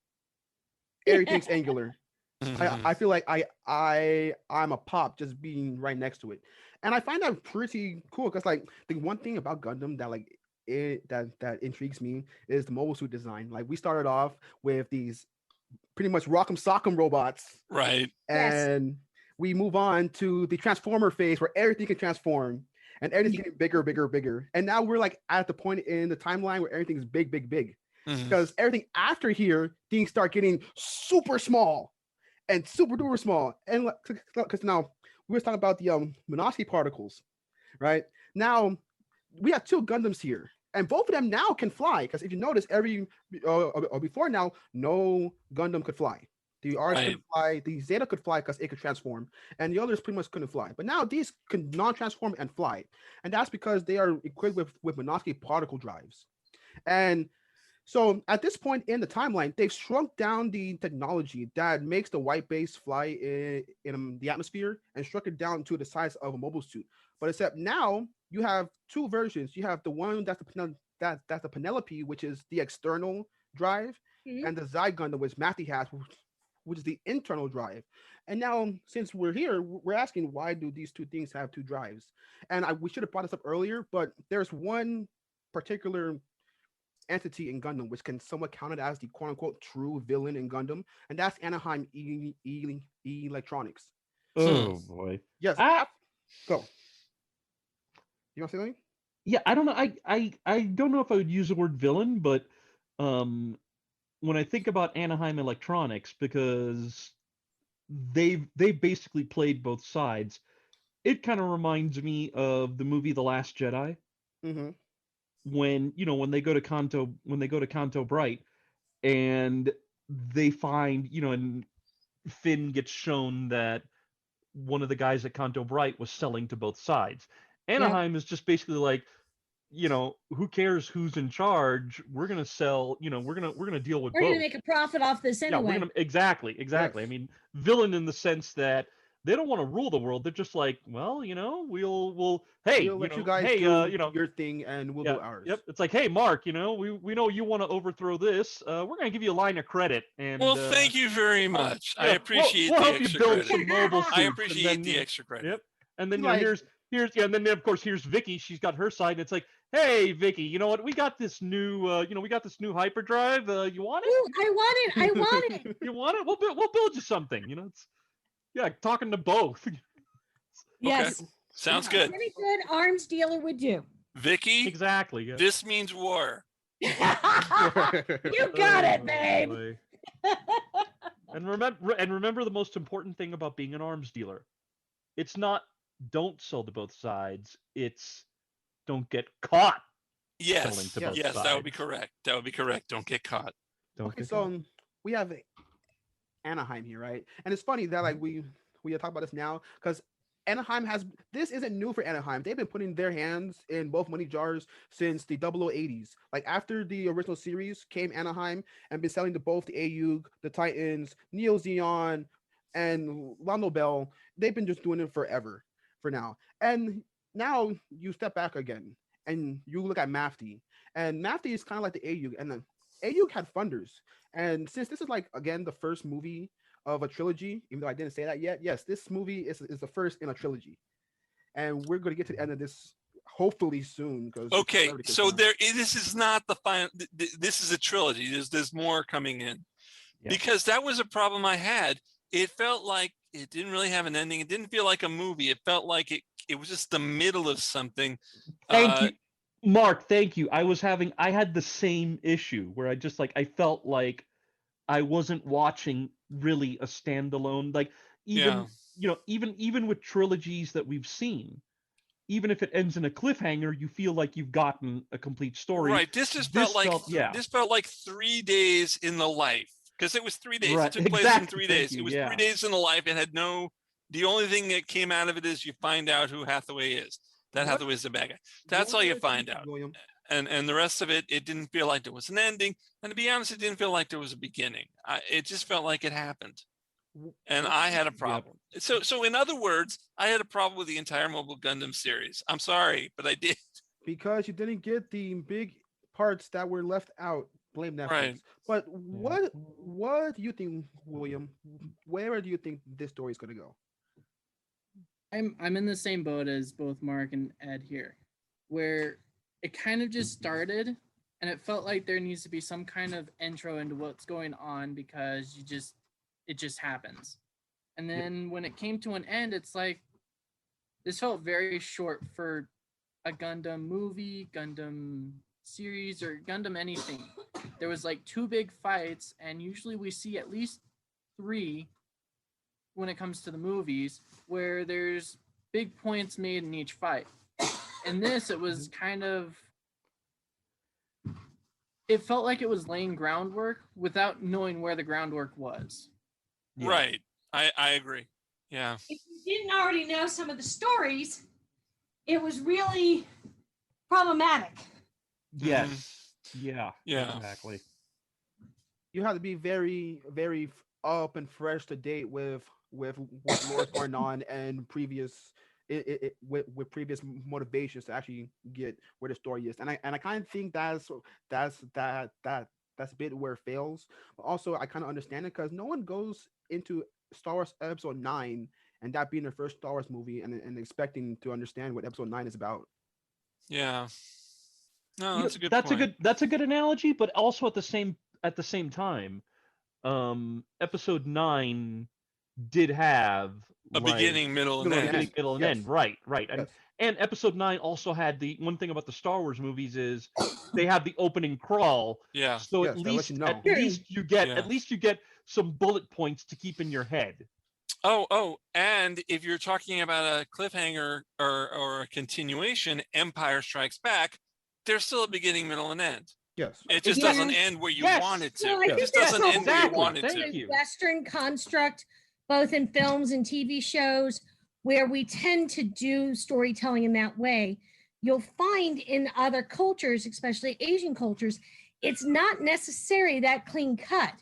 E: everything's angular. I feel like I'm a pop just being right next to it, and I find that pretty cool because like the one thing about Gundam that like that intrigues me is the mobile suit design. Like we started off with these pretty much rock'em sock'em robots,
C: right?
E: And we move on to the transformer phase where everything can transform and everything's getting bigger, and now we're like at the point in the timeline where everything's big. Because everything after here, things start getting super small. And super duper small, and because now we were talking about the Minovsky particles, right? Now we have 2 Gundams here, and both of them now can fly. Because if you notice, before now, no Gundam could fly. The RS couldn't fly, the Zeta could fly because it could transform, and the others pretty much couldn't fly. But now these can non-transform and fly, and that's because they are equipped with Minovsky particle drives, and so at this point in the timeline, they've shrunk down the technology that makes the white base fly in the atmosphere and shrunk it down to the size of a mobile suit. But except now you have 2 versions. You have the one that's the Penelope, which is the external drive, and the Zai Gundam, which Matthew has, which is the internal drive. And now, since we're here, we're asking, why do these 2 things have 2 drives? And we should have brought this up earlier, but there's one particular entity in Gundam which can somewhat counted as the quote-unquote true villain in Gundam, and that's Anaheim Electronics.
D: Oh boy.
E: Yes. Go. You want to say something?
D: Yeah, I don't know. I don't know if I would use the word villain, but when I think about Anaheim Electronics, because they basically played both sides, it kind of reminds me of the movie The Last Jedi. When they go to Canto Bright, and they find, and Finn gets shown that one of the guys at Canto Bright was selling to both sides. Anaheim is just basically like, who cares who's in charge? We're gonna sell. We're gonna deal with.
F: We're
D: both.
F: gonna make a profit off this anyway.
D: Yeah, exactly. Yes. I mean, villain in the sense that they don't want to rule the world. They're just like, well, we'll
E: let you guys do your thing, and we'll do ours.
D: Yep. It's like, hey, Mark, we know you want to overthrow this. We're gonna give you a line of credit. And
C: thank you very much. I appreciate the extra credit. I appreciate the extra credit.
D: Yep. And then here's and then of course here's Vicky. She's got her side, and it's like, hey, Vicky, you know what? We got this new hyperdrive. You want it?
F: Ooh, I want it.
D: You want it? We'll build you something. It's talking to both.
F: Yes.
C: Sounds good.
F: Any good arms dealer would do.
C: Vicky,
D: Exactly. Yeah.
C: this means war.
F: You got it, babe.
D: Boy. And remember the most important thing about being an arms dealer. It's don't sell to both sides. It's don't get caught. selling
C: Yes,
D: to both
C: yes, that
D: sides.
C: would be correct. That would be correct. Don't get caught.
D: Don't
E: Okay,
D: get
E: so
D: caught.
E: we have Anaheim here, right? And it's funny that like we talk about this now because Anaheim this isn't new for Anaheim. They've been putting their hands in both money jars since the 0080s. Like after the original series came Anaheim and been selling to both the AUG, the Titans, Neo Zeon, and Lando Bell. They've been just doing it forever for now. And now you step back again and you look at Mafty. And Mafty is kind of like the AUG. And the AUG had funders. And since this is like, again, the first movie of a trilogy, even though I didn't say that yet, yes, this movie is the first in a trilogy. And we're going to get to the end of this hopefully soon.
C: Okay, so this is not the final, this is a trilogy. There's more coming in.
D: Yeah.
C: Because that was a problem I had. It felt like it didn't really have an ending. It didn't feel like a movie. It felt like it was just the middle of something.
D: Thank you, Mark. Thank you. I had the same issue where I felt like I wasn't watching really a standalone. Like even with trilogies that we've seen, even if it ends in a cliffhanger, you feel like you've gotten a complete story.
C: Right. This felt like 3 days in the life. Because it was 3 days.
D: Right.
C: It took place in 3 days.
D: You.
C: It was
D: Yeah.
C: 3 days in the life. It had the only thing that came out of it is you find out who Hathaway is. Hathaway is the bad guy. That's all you find out.
E: William.
C: And the rest of it didn't feel like there was an ending. And to be honest, it didn't feel like there was a beginning. It just felt like it happened. And I had a problem. Yep. So in other words, I had a problem with the entire Mobile Gundam series. I'm sorry, but I did.
E: Because you didn't get the big parts that were left out. Blame Netflix.
C: Right.
E: But what do you think, William? Where do you think this story is going to go?
G: I'm in the same boat as both Mark and Ed here, where it kind of just started and it felt like there needs to be some kind of intro into what's going on because it just happens. And then when it came to an end, it's like this felt very short for a Gundam movie, Gundam series, or Gundam anything. There was like 2 big fights, and usually we see at least 3 when it comes to the movies where there's big points made in each fight. In this, it was it felt like it was laying groundwork without knowing where the groundwork was.
C: Yeah. Right. I agree. Yeah.
F: If you didn't already know some of the stories, it was really problematic.
D: Yes.
C: Mm-hmm.
D: Yeah. Exactly.
E: You have to be very, very up and fresh to date with Lord Arnon and previous with previous motivations to actually get where the story is. And I kind of think that's a bit where it fails. But also, I kind of understand it because no one goes into Star Wars Episode 9 and that being their first Star Wars movie and expecting to understand what Episode 9 is about.
C: Yeah. No, that's a good point.
D: That's a good analogy, but also at the same time, Episode 9 did have
C: a beginning, middle, and
D: end. Right.
E: Yes.
D: And Episode 9 also had the one thing about the Star Wars movies is they have the opening crawl.
C: Yeah.
D: So at least you get some bullet points to keep in your head.
C: Oh, and if you're talking about a cliffhanger or a continuation, Empire Strikes Back, there's still a beginning, middle, and end.
E: Yes.
C: It just doesn't end where you want it to.
F: Well,
C: it just doesn't end where you want it to.
F: Thank you. Western construct, both in films and TV shows, where we tend to do storytelling in that way. You'll find in other cultures, especially Asian cultures, it's not necessarily that clean cut.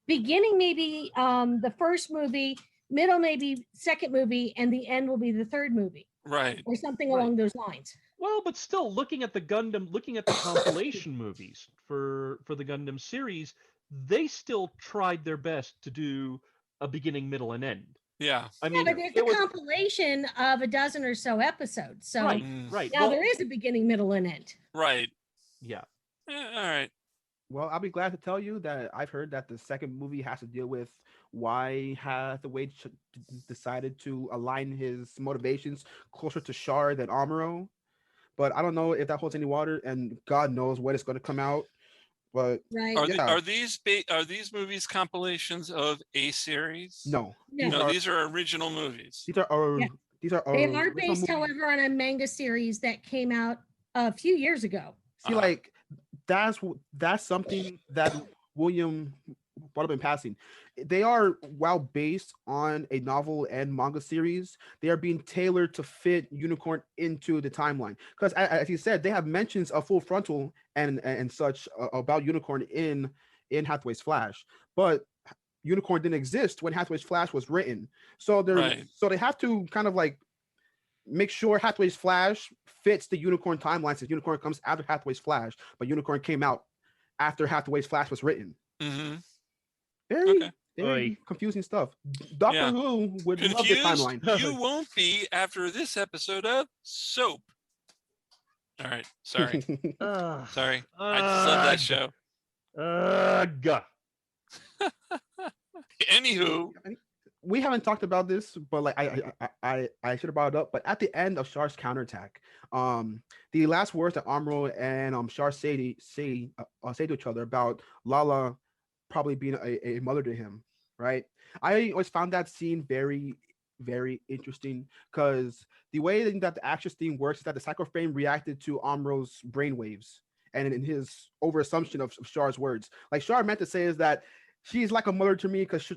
F: Beginning maybe the first movie, middle maybe second movie, and the end will be the third movie.
C: Right.
F: Or something along those lines.
D: Well, but still, looking at the compilation movies for the Gundam series, they still tried their best to do a beginning, middle, and end.
C: Yeah.
F: I mean, but there's a compilation of a dozen or so episodes. So
D: right.
F: Now there is a beginning, middle, and end.
C: Right.
D: Yeah.
C: All right.
E: Well, I'll be glad to tell you that I've heard that the second movie has to deal with why Hathaway decided to align his motivations closer to Char than Amuro. But I don't know if that holds any water, and God knows when it's going to come out. But
F: Right.
C: Are these movies compilations of a series?
E: No,
F: No.
C: These are original movies.
E: these are
F: Yeah.
E: these are
F: They
E: original
F: are based,
E: movies.
F: however, on a manga series that came out a few years ago.
E: See, like that's something that William brought up in passing. They are, while based on a novel and manga series, they are being tailored to fit Unicorn into the timeline. Because as you said, they have mentions of Full Frontal and such about Unicorn in Hathaway's Flash, but Unicorn didn't exist when Hathaway's Flash was written. So they have to kind of like make sure Hathaway's Flash fits the Unicorn timeline, since Unicorn comes after Hathaway's Flash, but Unicorn came out after Hathaway's Flash was written.
C: Mm-hmm.
E: Very confusing stuff. Doctor Who would love this timeline.
C: You won't be after this episode of Soap. All right, sorry. Sorry. I just love that show. Anywho,
E: we haven't talked about this, but like I should have brought it up. But at the end of Char's counterattack, the last words that Amuro and Char say to each other about Lala probably being a mother to him, right? I always found that scene very, very interesting, because the way that the action theme works is that the cycloframe reacted to Amuro's brainwaves, and in his over assumption of Char's words, like Char meant to say is that she's like a mother to me because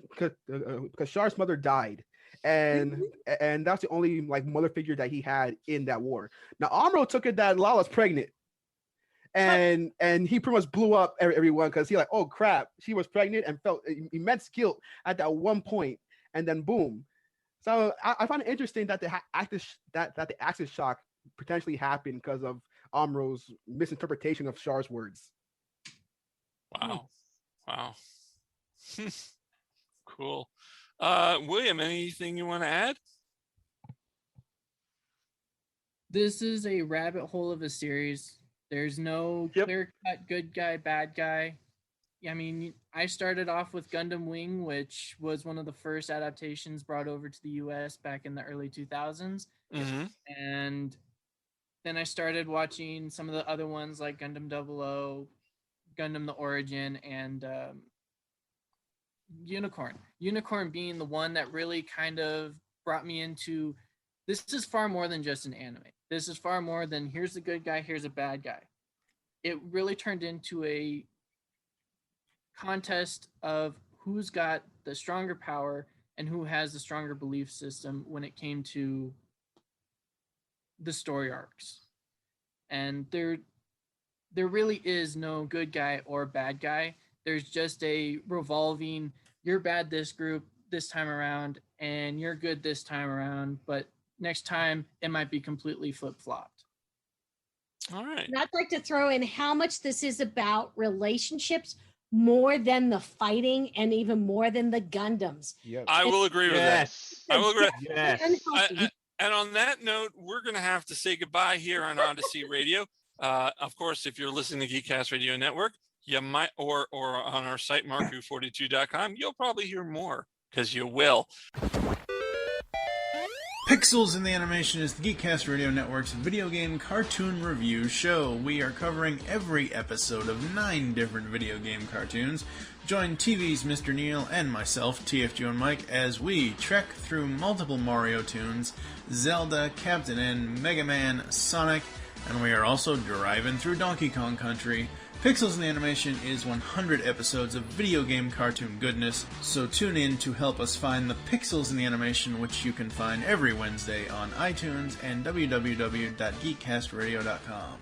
E: Char's mother died, and that's the only like mother figure that he had in that war. Now Amuro took it that Lala's pregnant, and he pretty much blew up everyone, because he like, oh crap, she was pregnant, and felt immense guilt at that one point, and then boom. So I find it interesting that the axis shock potentially happened because of Amuro's misinterpretation of Char's words.
C: Wow. Cool. William, anything you want to add?
G: This is a rabbit hole of a series. There's no clear-cut good guy, bad guy. I mean, I started off with Gundam Wing, which was one of the first adaptations brought over to the US back in the early 2000s.
C: Mm-hmm.
G: And then I started watching some of the other ones like Gundam 00, Gundam The Origin, and Unicorn. Unicorn being the one that really kind of brought me into, this is far more than just an anime. This is far more than here's the good guy, here's a bad guy. It really turned into a contest of who's got the stronger power and who has the stronger belief system when it came to the story arcs. And there really is no good guy or bad guy. There's just a revolving, you're bad this group this time around, and you're good this time around, but next time it might be completely flip-flopped.
C: All right.
F: And I'd like to throw in how much this is about relationships more than the fighting and even more than the Gundams.
E: Yep.
C: I will agree with that. I will agree.
D: Yes.
C: And on that note, we're going to have to say goodbye here on Odyssey Radio. Of course, if you're listening to Geekcast Radio Network, you might, or on our site, marku42.com, you'll probably hear more, because you will.
K: Pixels in the Animation is the Geekcast Radio Network's video game cartoon review show. We are covering every episode of 9 different video game cartoons. Join TV's Mr. Neil and myself, TFG and Mike, as we trek through multiple Mario tunes, Zelda, Captain N, Mega Man, Sonic, and we are also driving through Donkey Kong Country. Pixels in the Animation is 100 episodes of video game cartoon goodness, so tune in to help us find the Pixels in the Animation, which you can find every Wednesday on iTunes and www.geekcastradio.com.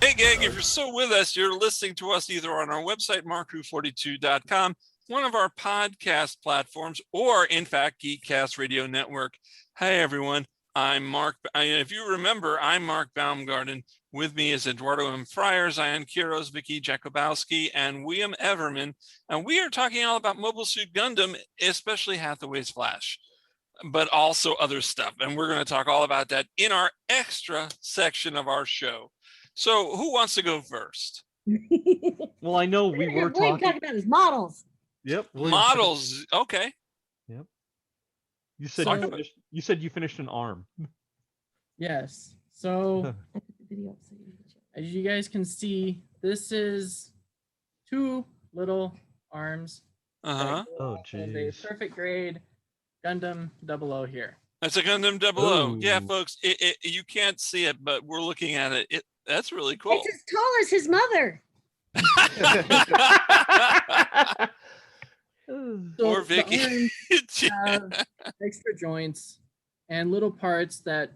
C: Hey gang, if you're still with us, you're listening to us either on our website, marku42.com, one of our podcast platforms, or in fact, Geekcast Radio Network. Hi everyone, I'm Mark. If you remember, I'm Mark Baumgarten. With me is Eduardo M. Freyre, Quiros, Vicky Jakubowski, and William Everman. And we are talking all about Mobile Suit Gundam, especially Hathaway's Flash, but also other stuff. And we're going to talk all about that in our extra section of our show. So who wants to go first?
D: Well, I know we were talking
F: about his models.
D: Yep.
C: Models. Okay.
D: Yep. You said you finished an arm.
G: Yes. So as you guys can see, this is 2 little arms.
D: Oh,
G: geez. A perfect grade Gundam 00 here.
C: That's a Gundam 00. Yeah, folks, you can't see it, but we're looking at it. That's really cool.
F: It's as tall as his mother.
C: Or Vicky.
G: Have extra joints and little parts that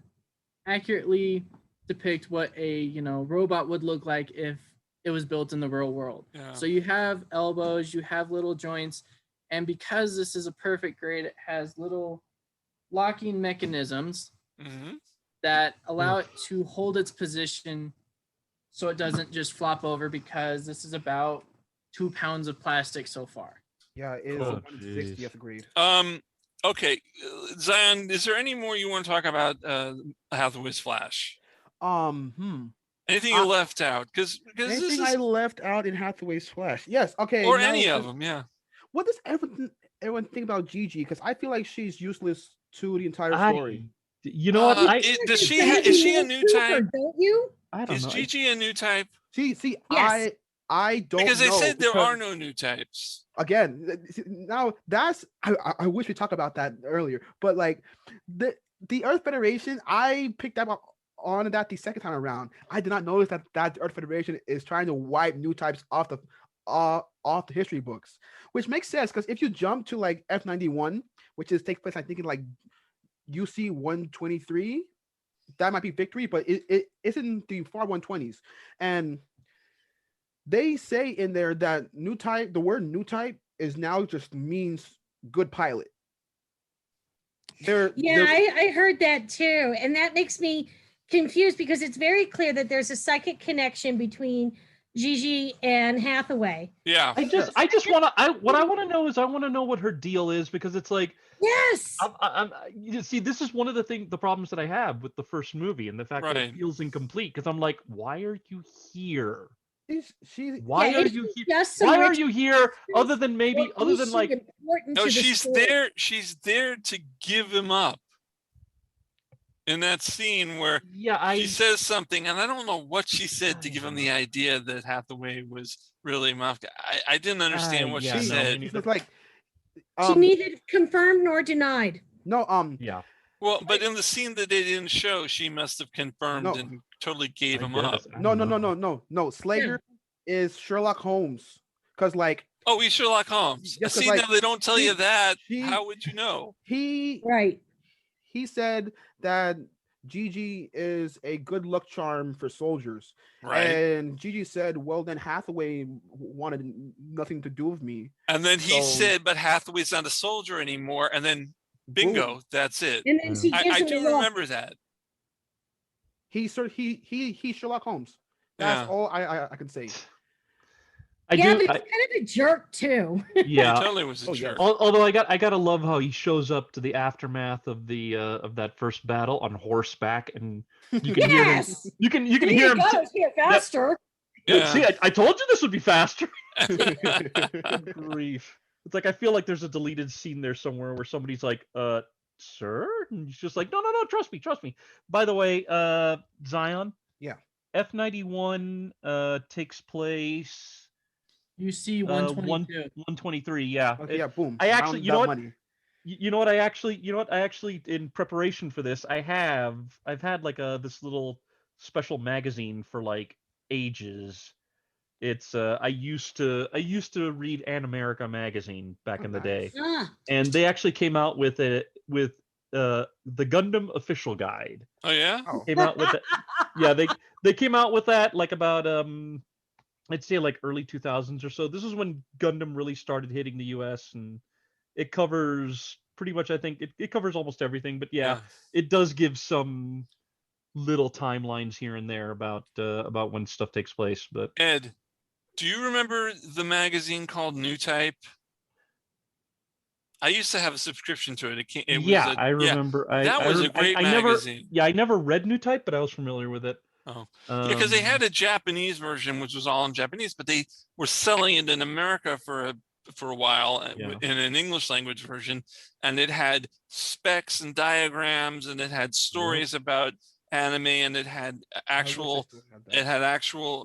G: accurately depict what a robot would look like if it was built in the real world.
C: Yeah.
G: So you have elbows, you have little joints, and because this is a perfect grade, it has little locking mechanisms that allow it to hold its position so it doesn't just flop over, because this is about 2 pounds of plastic so far.
E: Yeah, it is 160th grade.
C: Okay, Zion, is there any more you want to talk about Hathaway's Flash? Anything you left out? Because
E: anything I left out in Hathaway's Flash? Yes. Okay.
C: Or any of them? Yeah.
E: What does everyone think about Gigi? Because I feel like she's useless to the entire story.
D: You know what?
C: Is she a new type?
F: Don't you?
D: I don't
C: know. Is Gigi a new type?
E: See,
F: yes.
E: I don't
C: because
E: know.
C: Because they said there are no new types.
E: Again, now that's I wish we talked about that earlier. But like the Earth Federation, I picked up on that the second time around. I did not notice that the Earth Federation is trying to wipe new types off the history books, which makes sense because if you jump to like F91, which takes place I think in like UC 123, that might be Victory, but it's in the far 120s, and they say in there that new type, the word new type is now just means good pilot.
F: I heard that too, and that makes me confused because it's very clear that there's a psychic connection between Gigi and Hathaway.
C: Yeah.
D: I just want to what I want to know is I want to know what her deal is, because it's like,
F: yes,
D: you see, this is one of the problems that I have with the first movie, and the fact that it feels incomplete, because I'm like, why are you here? Why are you here? Why are you here? Other than like,
C: no, she's there. She's there to give him up. In that scene where she says something, and I don't know what she said to give him the idea that Hathaway was really Mafka. I didn't understand what she said.
E: It's like
F: she neither confirmed nor denied.
E: No,
D: yeah.
C: Well, but in the scene that they didn't show, she must have confirmed and totally gave him up.
E: No. Slater is Sherlock Holmes, because like.
C: Oh, he's Sherlock Holmes.
E: Yes,
C: see, now they don't tell you that. How would you know?
E: He said that Gigi is a good luck charm for soldiers.
C: Right.
E: And Gigi said, well, then Hathaway wanted nothing to do with me.
C: And then he said, but Hathaway's not a soldier anymore. And then bingo, that's it.
F: And then
C: I do remember that.
E: He's Sherlock Holmes. That's all I can say.
F: But he's kind of a jerk too.
D: Yeah,
C: he totally was a jerk.
D: Although I gotta love how he shows up to the aftermath of the of that first battle on horseback, and you can hear him. You can hear him.
F: Here faster.
D: Yeah. See, I told you this would be faster. Good grief! It's like I feel like there's a deleted scene there somewhere where somebody's like, "Sir," and he's just like, "No, trust me." By the way, Zion.
E: Yeah.
D: F91 takes place.
G: You see 122.
D: 123, yeah.
E: Okay, boom.
D: I actually, you know what? I actually, in preparation for this, I've had like this little special magazine for like ages. It's I used to read An America magazine back in the day, and they actually came out with the Gundam official guide.
C: Oh yeah,
D: came out with it. Yeah, they came out with that like about I'd say like early 2000s or so. This is when Gundam really started hitting the US, and it covers pretty much, I think it covers almost everything. But yeah, it does give some little timelines here and there about when stuff takes place. But
C: Ed, do you remember the magazine called New Type? I used to have a subscrition to it.
D: I remember.
C: That was a great magazine.
D: I never read New Type, but I was familiar with it.
C: Oh, yeah, because they had a Japanese version, which was all in Japanese, but they were selling it in America for a while in an English language version, and it had specs and diagrams, and it had stories about anime, and it had actual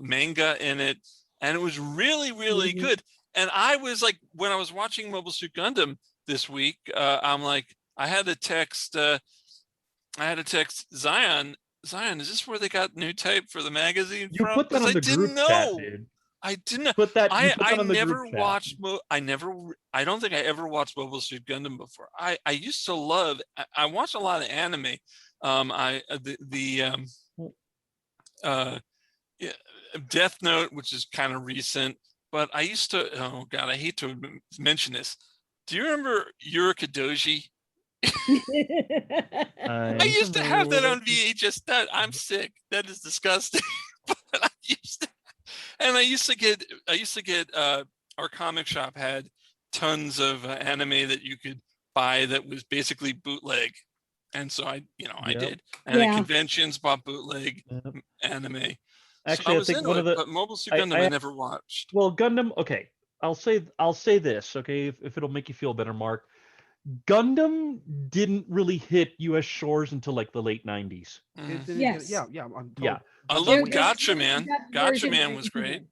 C: manga in it, and it was really, really good. And I was like, when I was watching Mobile Suit Gundam this week, I'm like, I had to text Zion, is this where they got New Type for the magazine
D: you
C: from?
D: Put that on the group chat, dude.
C: I didn't know.
D: Put that.
C: I never watched. I don't think I ever watched Mobile Suit Gundam before. I used to love. I watched a lot of anime. Death Note, which is kind of recent, but I used to. Oh God, I hate to mention this. Do you remember Yurikadoji? I used to have that on VHS. I'm sick. That is disgusting. But I used to get our comic shop had tons of anime that you could buy that was basically bootleg, and so I did. And at conventions bought bootleg anime.
D: Actually,
C: so I was
D: think
C: into
D: one
C: it,
D: of the
C: but Mobile Suit Gundam I never watched.
D: Well, Gundam. Okay, I'll say this. Okay, if it'll make you feel better, Mark. Gundam didn't really hit U.S. shores until like the late 90s.
F: Yes.
D: Yeah.
C: I love Gotcha Man. Gotcha Man was great.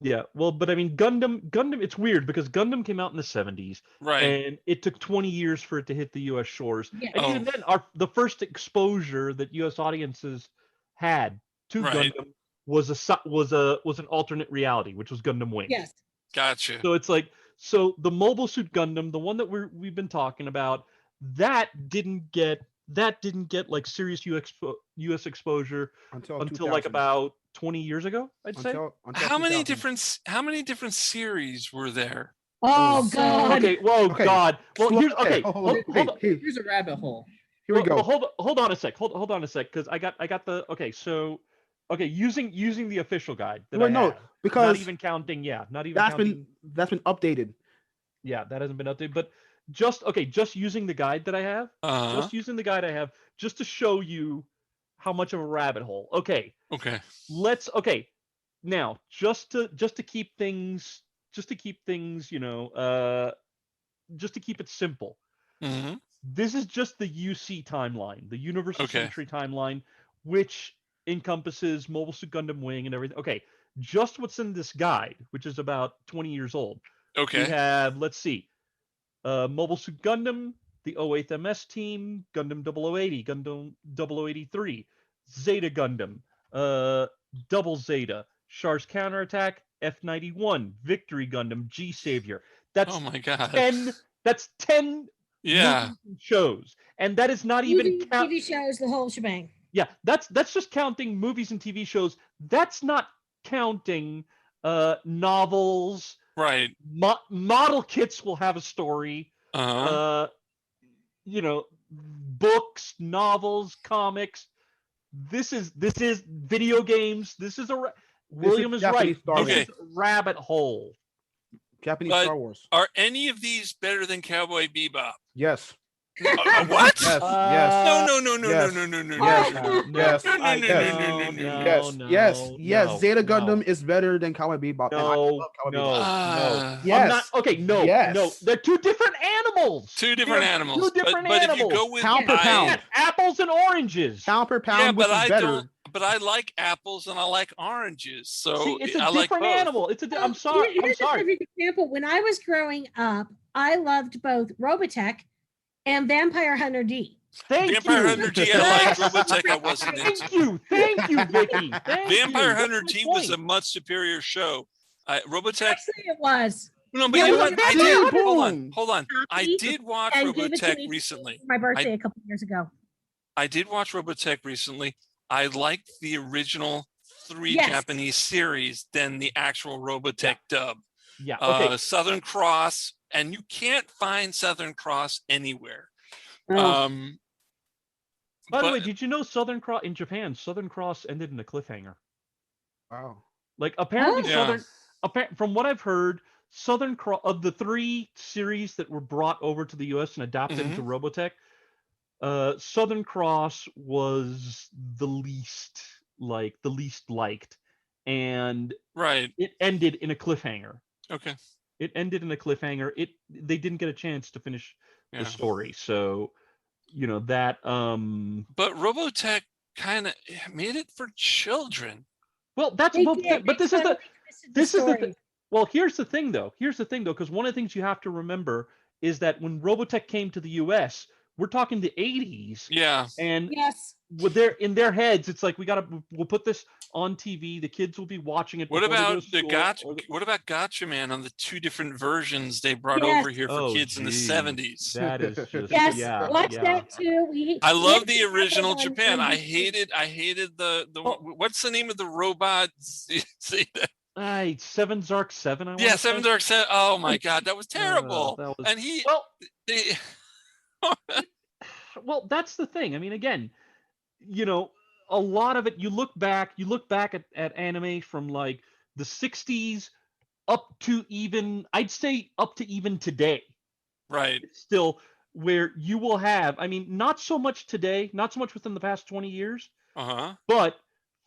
D: Yeah. Well, but I mean, Gundam. It's weird because Gundam came out in the 70s,
C: right? And
D: it took 20 years for it to hit the U.S. shores.
F: Yeah.
D: And even then, the first exposure that U.S. audiences had to Gundam was an alternate reality, which was Gundam Wing.
F: Yes.
C: Gotcha.
D: So it's like. So the Mobile Suit Gundam, the one that we've been talking about, that didn't get like serious US exposure until like about 20 years ago, I'd say.
C: How many different series were there?
F: Oh God.
D: Okay. Whoa, okay. God. Well, here's hold on.
G: Here's a rabbit hole.
E: Here we go.
D: Hold on a sec. Hold on a sec, because I got the using the official guide that I have, because not even counting
E: that's been updated.
D: Yeah, that hasn't been updated, but just using the guide that I have, just to show you how much of a rabbit hole. Okay. Now, just to keep things, just to keep it simple.
C: Mm-hmm.
D: This is just the UC timeline, the Universal Century timeline, which encompasses Mobile Suit Gundam Wing and everything. Okay, just what's in this guide, which is about 20 years old.
C: Okay.
D: We have, let's see, Mobile Suit Gundam, the 08th MS team, Gundam 0080, Gundam 0083, Zeta Gundam, Double Zeta, Char's Counterattack, F91, Victory Gundam, G Savior. That's
C: oh my God.
D: 10 shows, and that is not even
F: TV shows, the whole shebang.
D: Yeah, that's just counting movies and TV shows. That's not counting novels.
C: Right.
D: Model kits will have a story. Books, novels, comics. This is video games. This is William is right. This is a rabbit hole.
E: Japanese Star Wars.
C: Are any of these better than Cowboy Bebop?
E: Yes.
C: What?
E: Yes. Yes. Zeta Gundam is better than Cowboy Bebop.
D: Yes. No. They're two different animals.
C: Two different animals.
D: But
C: if you go with
E: pound per pound,
D: apples and oranges.
E: Pound per pound, which is better.
C: But I like apples and I like oranges, so
D: it's a
C: I
D: different
C: like
D: animal. I'm sorry.
F: Here's a perfect example. When I was growing up, I loved both Robotech and Vampire Hunter D.
C: Vampire Hunter D, I liked. Robotech, I wasn't into.
D: Thank you, Vicky.
C: Vampire Hunter D was a much superior show. Robotech.
F: Actually, it was.
C: No, but you know what? I did. Hold on. I did watch Robotech recently.
F: My birthday a couple years ago.
C: I did watch Robotech recently. I liked the original 3 Japanese series than the actual Robotech dub.
D: Yeah. Okay.
C: Southern Cross and you can't find Southern Cross anywhere.
F: Oh.
D: By the
C: but-
D: way, did you know Southern Cross in Japan? Southern Cross ended in a cliffhanger.
E: Wow.
D: Like apparently,
C: Yeah.
D: From what I've heard, Southern Cross of the 3 series that were brought over to the U.S. and adapted into Robotech, Southern Cross was the least liked, and
C: Right.
D: it ended in a cliffhanger.
C: Okay.
D: It ended in a cliffhanger. They didn't get a chance to finish the story, so that.
C: But Robotech kind of made it for children.
D: Well, that's
F: They
D: well,
F: did.
D: but
F: They
D: this is
F: kinda
D: the
F: twisted
D: this is the
F: story.
D: well. Here's the thing, though. Because one of the things you have to remember is that when Robotech came to the U.S., we're talking the 80s,
C: Yeah.
D: and
F: Yes.
D: in their heads, it's like we'll put this on TV. The kids will be watching it.
C: What
D: before they go
C: about
D: to
C: the
D: school,
C: Gotcha?
D: or
C: What about Gotcha Man on the 2 different versions they brought
F: Yes.
C: over here for
D: Oh,
C: kids in the
D: geez.
C: 70s?
D: That is just
F: Yes.
D: yeah.
F: Watch
D: yeah.
F: that too.
C: I love the
F: Yes,
C: original
F: on
C: Japan. I
F: NBC.
C: hated the
D: Oh.
C: what's the name of the robot? See that?
D: 7 Zark 7. I
C: Yeah,
D: want
C: Seven Dark Set. Oh my God, that was terrible.
D: that was
C: And he,
D: well.
C: they-
D: Well, that's the thing. I mean, again, a lot of it. You look back at anime from like the 60s up to even, I'd say up to even today.
C: right.
D: It's still where you will have. I mean, not so much today, not so much within the past 20 years, but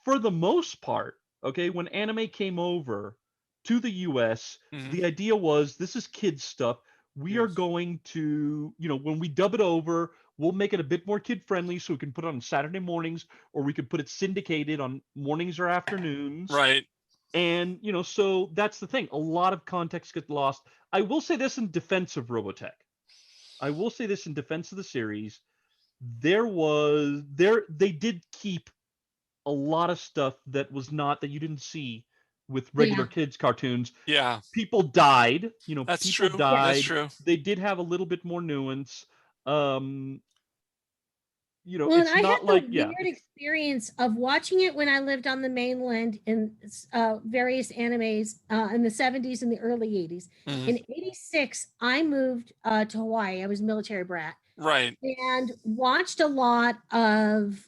D: for the most part, okay, when anime came over to the US, the idea was this is kids stuff. We are going to, when we dub it over, we'll make it a bit more kid friendly so we can put it on Saturday mornings, or we could put it syndicated on mornings or afternoons.
C: Right.
D: And, so that's the thing. A lot of context gets lost. I will say this in defense of Robotech. I will say this in defense of the series. They did keep a lot of stuff that you didn't see with regular kids cartoons.
C: Yeah.
D: People died,
C: That's
D: people
C: true.
D: died.
C: That's true.
D: They did have a little bit more nuance.
F: Well,
D: it's
F: and I
D: not
F: had
D: like
F: the weird experience of watching it when I lived on the mainland in various animes in the 70s and the early 80s. In 86, I moved to Hawaii. I was a military brat.
C: Right.
F: And watched a lot of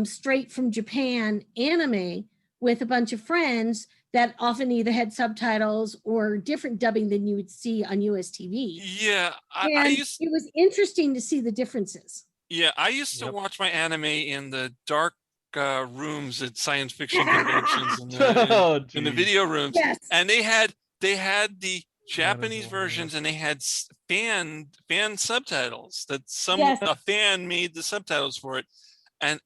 F: straight from Japan anime with a bunch of friends that often either had subtitles or different dubbing than you would see on US TV.
C: Yeah.
F: It was interesting to see the differences.
C: Yeah, I used to watch my anime in the dark rooms at science fiction conventions in the video rooms, and they had the Japanese versions, and they had fan subtitles that a fan made the subtitles for it, and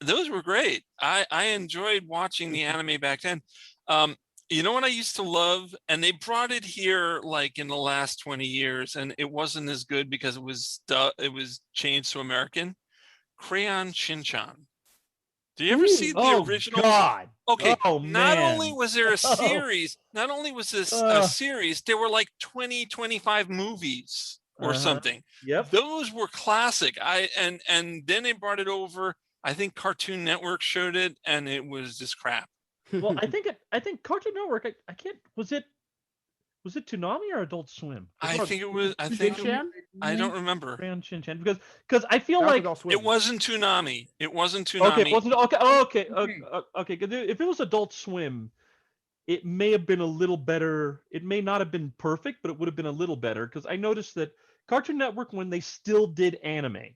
C: those were great. I enjoyed watching the anime back then. You know what I used to love, and they brought it here like in the last 20 years, and it wasn't as good because it was changed to American. Crayon Shin-chan. Do you ever see the original?
D: God.
C: Okay.
D: Oh,
C: not
D: man.
C: only was there a series, not only was this a series, there were like 20, 25 movies or something.
D: Yep.
C: Those were classic. And then they brought it over. I think Cartoon Network showed it, and it was just crap.
D: Well, I think Cartoon Network. I can't. Was it Toonami or Adult Swim?
C: I don't remember.
D: Crayon Shin-chan, because I feel like
C: it wasn't Toonami. It wasn't Toonami.
D: Okay, it wasn't okay. Okay. If it was Adult Swim, it may have been a little better. It may not have been perfect, but it would have been a little better, because I noticed that Cartoon Network, when they still did anime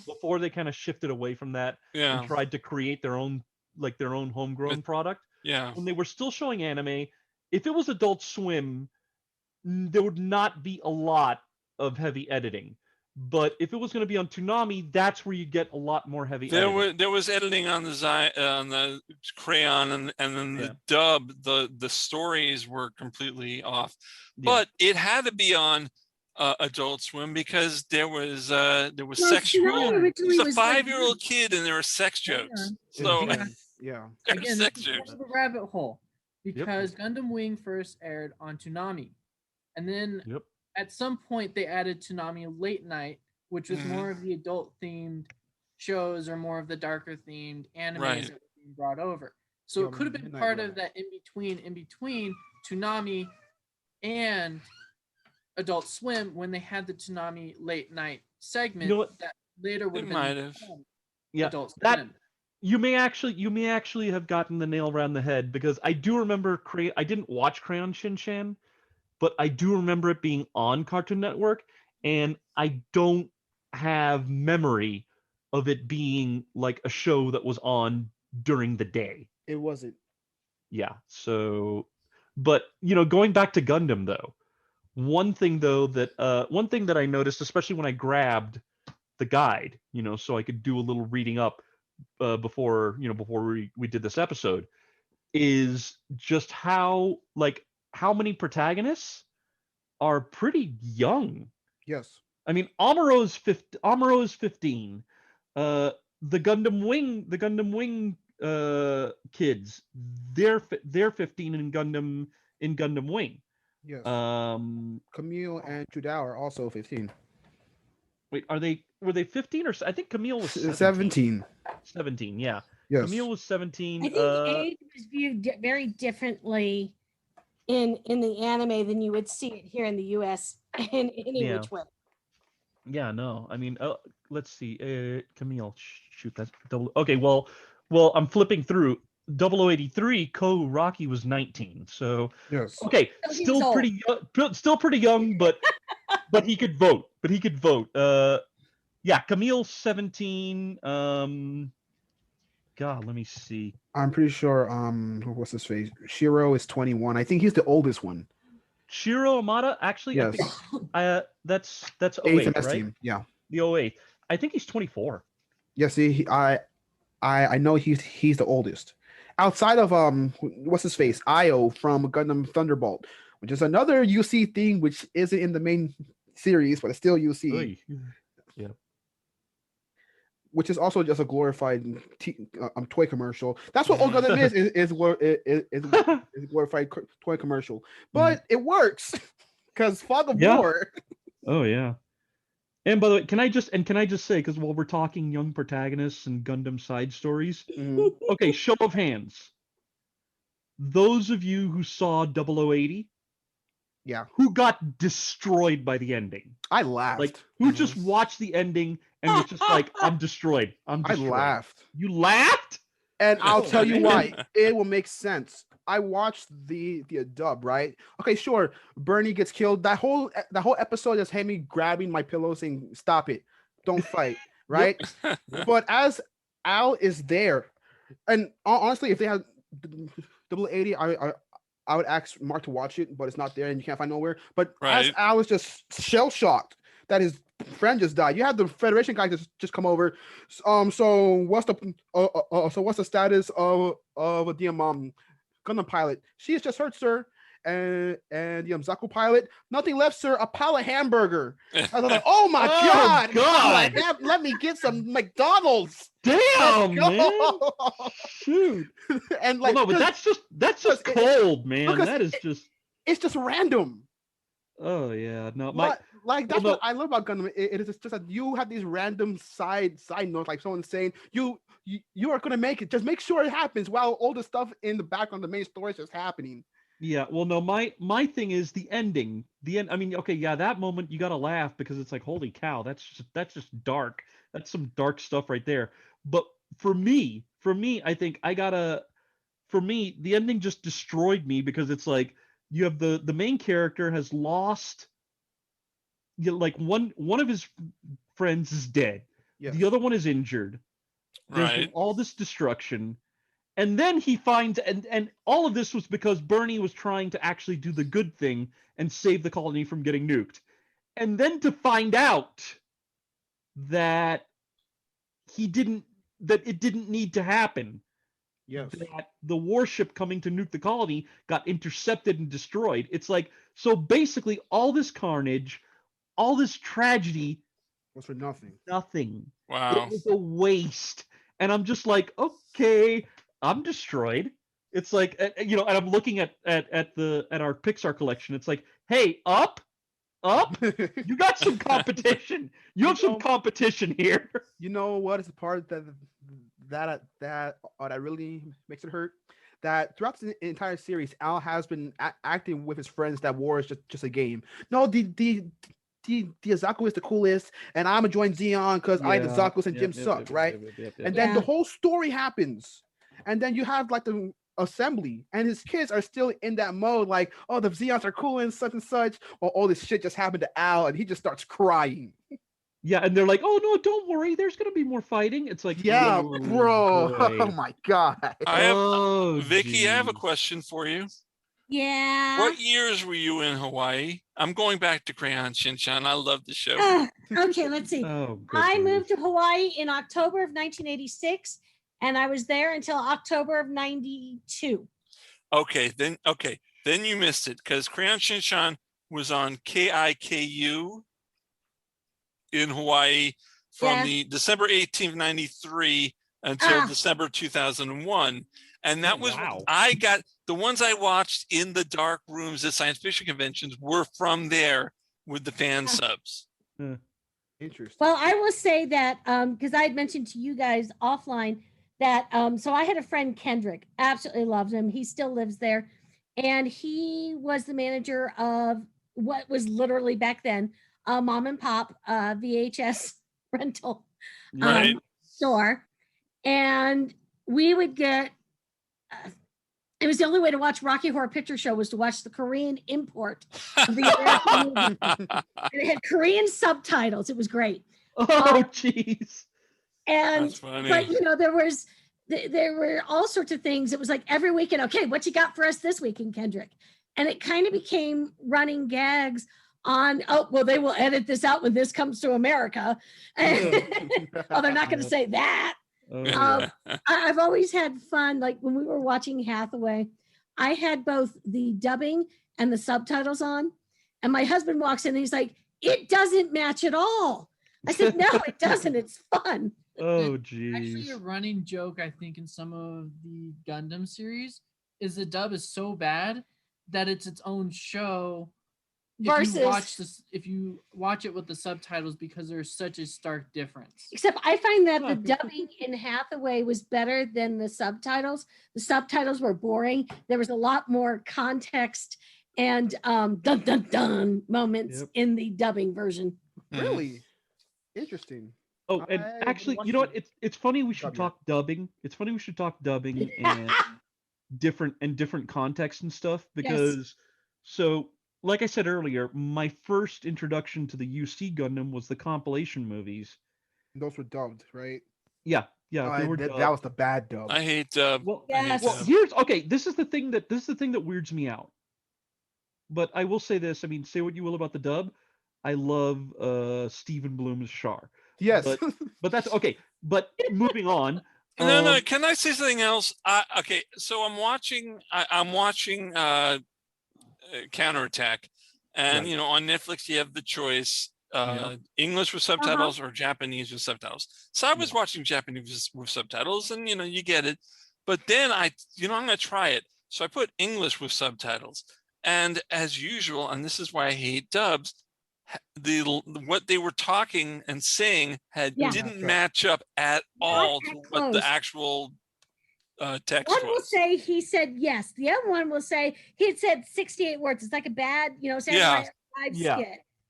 D: before they kind of shifted away from that and tried to create their own homegrown product.
C: Yeah.
D: When they were still showing anime, if it was Adult Swim, there would not be a lot of heavy editing. But if it was going to be on Toonami, that's where you get a lot more heavy editing.
C: There was editing on the Crayon, and then the dub. The stories were completely off. But it had to be on Adult Swim because there was sexual. It was a 5-year-old kid, and there were sex jokes. So
G: Again, this is the rabbit hole, because Gundam Wing first aired on Toonami, and then at some point they added Toonami Late Night, which was more of the adult themed shows or more of the darker themed animes that were being brought over. So it could have been part of that in between Toonami and Adult Swim when they had the Toonami late night segment that later would
C: It
G: have
C: might
G: been
C: have.
G: Adult Swim.
D: You may actually have gotten the nail around the head, because I do remember I didn't watch Crayon Shin-Chan, but I do remember it being on Cartoon Network, and I don't have memory of it being like a show that was on during the day.
E: It wasn't.
D: Yeah. So, but going back to Gundam though, one thing that I noticed, especially when I grabbed the guide, so I could do a little reading up before we did this episode, is just how many protagonists are pretty young.
E: Yes.
D: I mean, Amuro is 15. The Gundam Wing kids, they're 15 in Gundam Wing.
E: Yes. Camille and Judao are also 15.
D: Wait, were they 15 or I think Camille was
E: 17.
D: 17, yeah.
E: Yes.
D: Camille was 17.
F: I think age was viewed very differently in the anime than you would see it here in the U.S. in any which way.
D: Yeah, no. I mean, let's see. Camille, shoot, that's double. Okay, well, I'm flipping through. 0083, Ko Rocky was 19. So
E: yes.
D: Okay, still pretty young, but he could vote. Yeah, Camille's 17. God, let me see.
E: I'm pretty sure. What's his face? Shiro is 21. I think he's the oldest one.
D: Shiro Amada, actually,
E: yes.
D: I think, that's 08, right?
E: Team. Yeah.
D: The 08. I think he's 24.
E: Yeah. See, I know he's the oldest. Outside of what's his face? Io from Gundam Thunderbolt, which is another UC thing, which isn't in the main series, but it's still UC.
D: Oy. Yeah.
E: Which is also just a glorified toy commercial. That's what all Gundam is a glorified toy commercial. But it works because Fog of War.
D: Oh yeah. And by the way, can I just say, because while we're talking young protagonists and Gundam side stories, okay, show of hands. Those of you who saw 0080,
E: yeah,
D: who got destroyed by the ending?
E: I laughed.
D: Like, who just watched the ending and was just like, I'm destroyed. I
E: laughed.
D: You laughed?
E: And I'll tell you why. It will make sense. I watched the dub, right? Okay, sure. Bernie gets killed. That whole episode just had me grabbing my pillow saying, "Stop it, don't fight." Right? But as Al is there, and honestly, if they had 0080, I would ask Mark to watch it, but it's not there and you can't find nowhere. But as Al was just shell shocked that his friend just died, you had the Federation guy just come over. So what's the status of the Gundam pilot? She is just hurt, sir. And the Zaku pilot, nothing left, sir. A pile of hamburger. I was like, oh my god! Like, let me get some McDonald's.
D: Damn, man. Shoot.
E: And like,
D: but that's just cold, man. That is
E: it's just random.
D: Oh yeah, no,
E: that's what I love about Gundam. It is just that you have these random side notes, like someone saying you are gonna make it. Just make sure it happens while all the stuff in the background, the main story is just happening.
D: Yeah, well, no, my thing is the ending. The end. I mean, okay, yeah, that moment you gotta laugh because it's like, holy cow, that's just dark. That's some dark stuff right there. But for me, I think for me, the ending just destroyed me because it's like you have the main character has lost. Like one of his friends is dead. Yes. The other one is injured. There's been all this destruction. And then he finds, and all of this was because Bernie was trying to actually do the good thing and save the colony from getting nuked. And then to find out that it didn't need to happen.
E: Yes.
D: That the warship coming to nuke the colony got intercepted and destroyed. It's like, so basically all this carnage, all this tragedy
E: was for nothing.
D: Nothing.
C: Wow.
D: It was a waste. And I'm just like, okay, I'm destroyed. It's like, and I'm looking at our Pixar collection. It's like, hey, up, you got some competition. You have some competition here.
E: You know what is the part that really makes it hurt? that throughout the entire series, Al has been acting with his friends that war is just a game. No, the Zaku is the coolest, and I'm gonna join Zeon because I the Zakus and Jim suck, right? And then the whole story happens, and then you have like the assembly, and his kids are still in that mode, like, oh, the Zeons are cool and such, or all this shit just happened to Al, and he just starts crying.
D: Yeah, and they're like, "Oh no, don't worry. There's gonna be more fighting." It's like,
E: yeah,
D: oh,
E: bro.
D: boy.
E: Oh my god.
C: Vicky, I have a question for you.
F: Yeah.
C: What years were you in Hawaii? I'm going back to Crayon Shinchan. I love the show.
F: Okay, let's see. I moved to Hawaii in October of 1986, and I was there until October of 92.
C: Okay, then you missed it because Crayon Shinchan was on KIKU in Hawaii from the December 18th, 93 until December 2001. And that was, I got, the ones I watched in the dark rooms at science fiction conventions were from there with the fan subs.
E: Interesting.
F: Well, I will say that, because I had mentioned to you guys offline that, so I had a friend, Kendrick, absolutely loves him. He still lives there. And he was the manager of what was literally back then mom and pop VHS rental store. And we would get, it was the only way to watch Rocky Horror Picture Show was to watch the Korean import of the American movie. And it had Korean subtitles. It was great.
D: Oh, jeez.
F: And,
C: That's funny.
F: but you know, there were all sorts of things. It was like every weekend, okay, what you got for us this weekend, Kendrick? And it kind of became running gags on, oh, well, they will edit this out when this comes to America. Oh, they're not going to say that. I've always had fun. Like when we were watching Hathaway, I had both the dubbing and the subtitles on. And my husband walks in and he's like, it doesn't match at all. I said, no, it doesn't. It's fun.
D: Oh, geez.
G: Actually, a running joke, I think, in some of the Gundam series is the dub is so bad that it's its own show. If you watch it with the subtitles, because there's such a stark difference.
F: Except I find that the dubbing in Hathaway was better than the subtitles. The subtitles were boring. There was a lot more context and dun dun dun moments in the dubbing version.
E: Really interesting.
D: Oh, and actually, you know what? It's funny we should talk dubbing. It's funny we should talk dubbing and different context and stuff because so. Like I said earlier, my first introduction to the UC Gundam was the compilation movies.
E: Those were dubbed, right?
D: Yeah.
E: That was the bad dub.
C: I hate dub.
F: Well,
D: this is the thing that weirds me out. But I will say this. I mean, say what you will about the dub. I love Stephen Bloom's Char.
E: Yes,
D: but that's okay. But moving on.
C: No. Can I say something else? Okay, so I'm watching. I'm watching. Counterattack, and you know, on Netflix you have the choice English with subtitles or Japanese with subtitles. So I was watching Japanese with subtitles, and you know, you get it. But then I'm gonna try it. So I put English with subtitles, and as usual, and this is why I hate dubs, what they were talking and saying didn't match up at all to what the actual text
F: one will say he said yes, the other one will say he had said 68 words. It's like a bad, skit.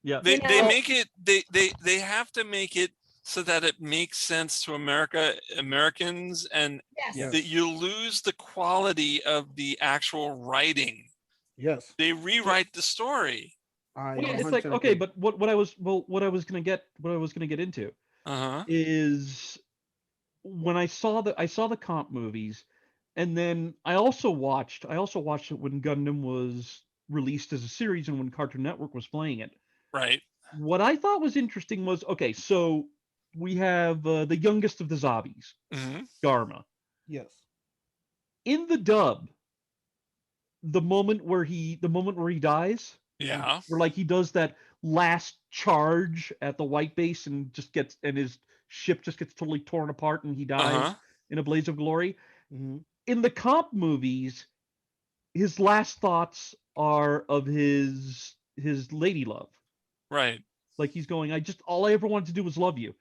C: They make it they have to make it so that it makes sense to Americans, and that you lose the quality of the actual writing.
E: Yes,
C: they rewrite the story.
D: It's like, okay, but what I was gonna get into is when I saw the comp movies, and then I also watched it when Gundam was released as a series and when Cartoon Network was playing it.
C: Right.
D: What I thought was interesting was, okay, so we have the youngest of the Zabis, Garma.
E: Yes.
D: In the dub, the moment where he dies, where like he does that last charge at the white base and his ship just gets totally torn apart and he dies in a blaze of glory. In the comp movies, his last thoughts are of his lady love.
C: Right.
D: Like he's going, all I ever wanted to do was love you.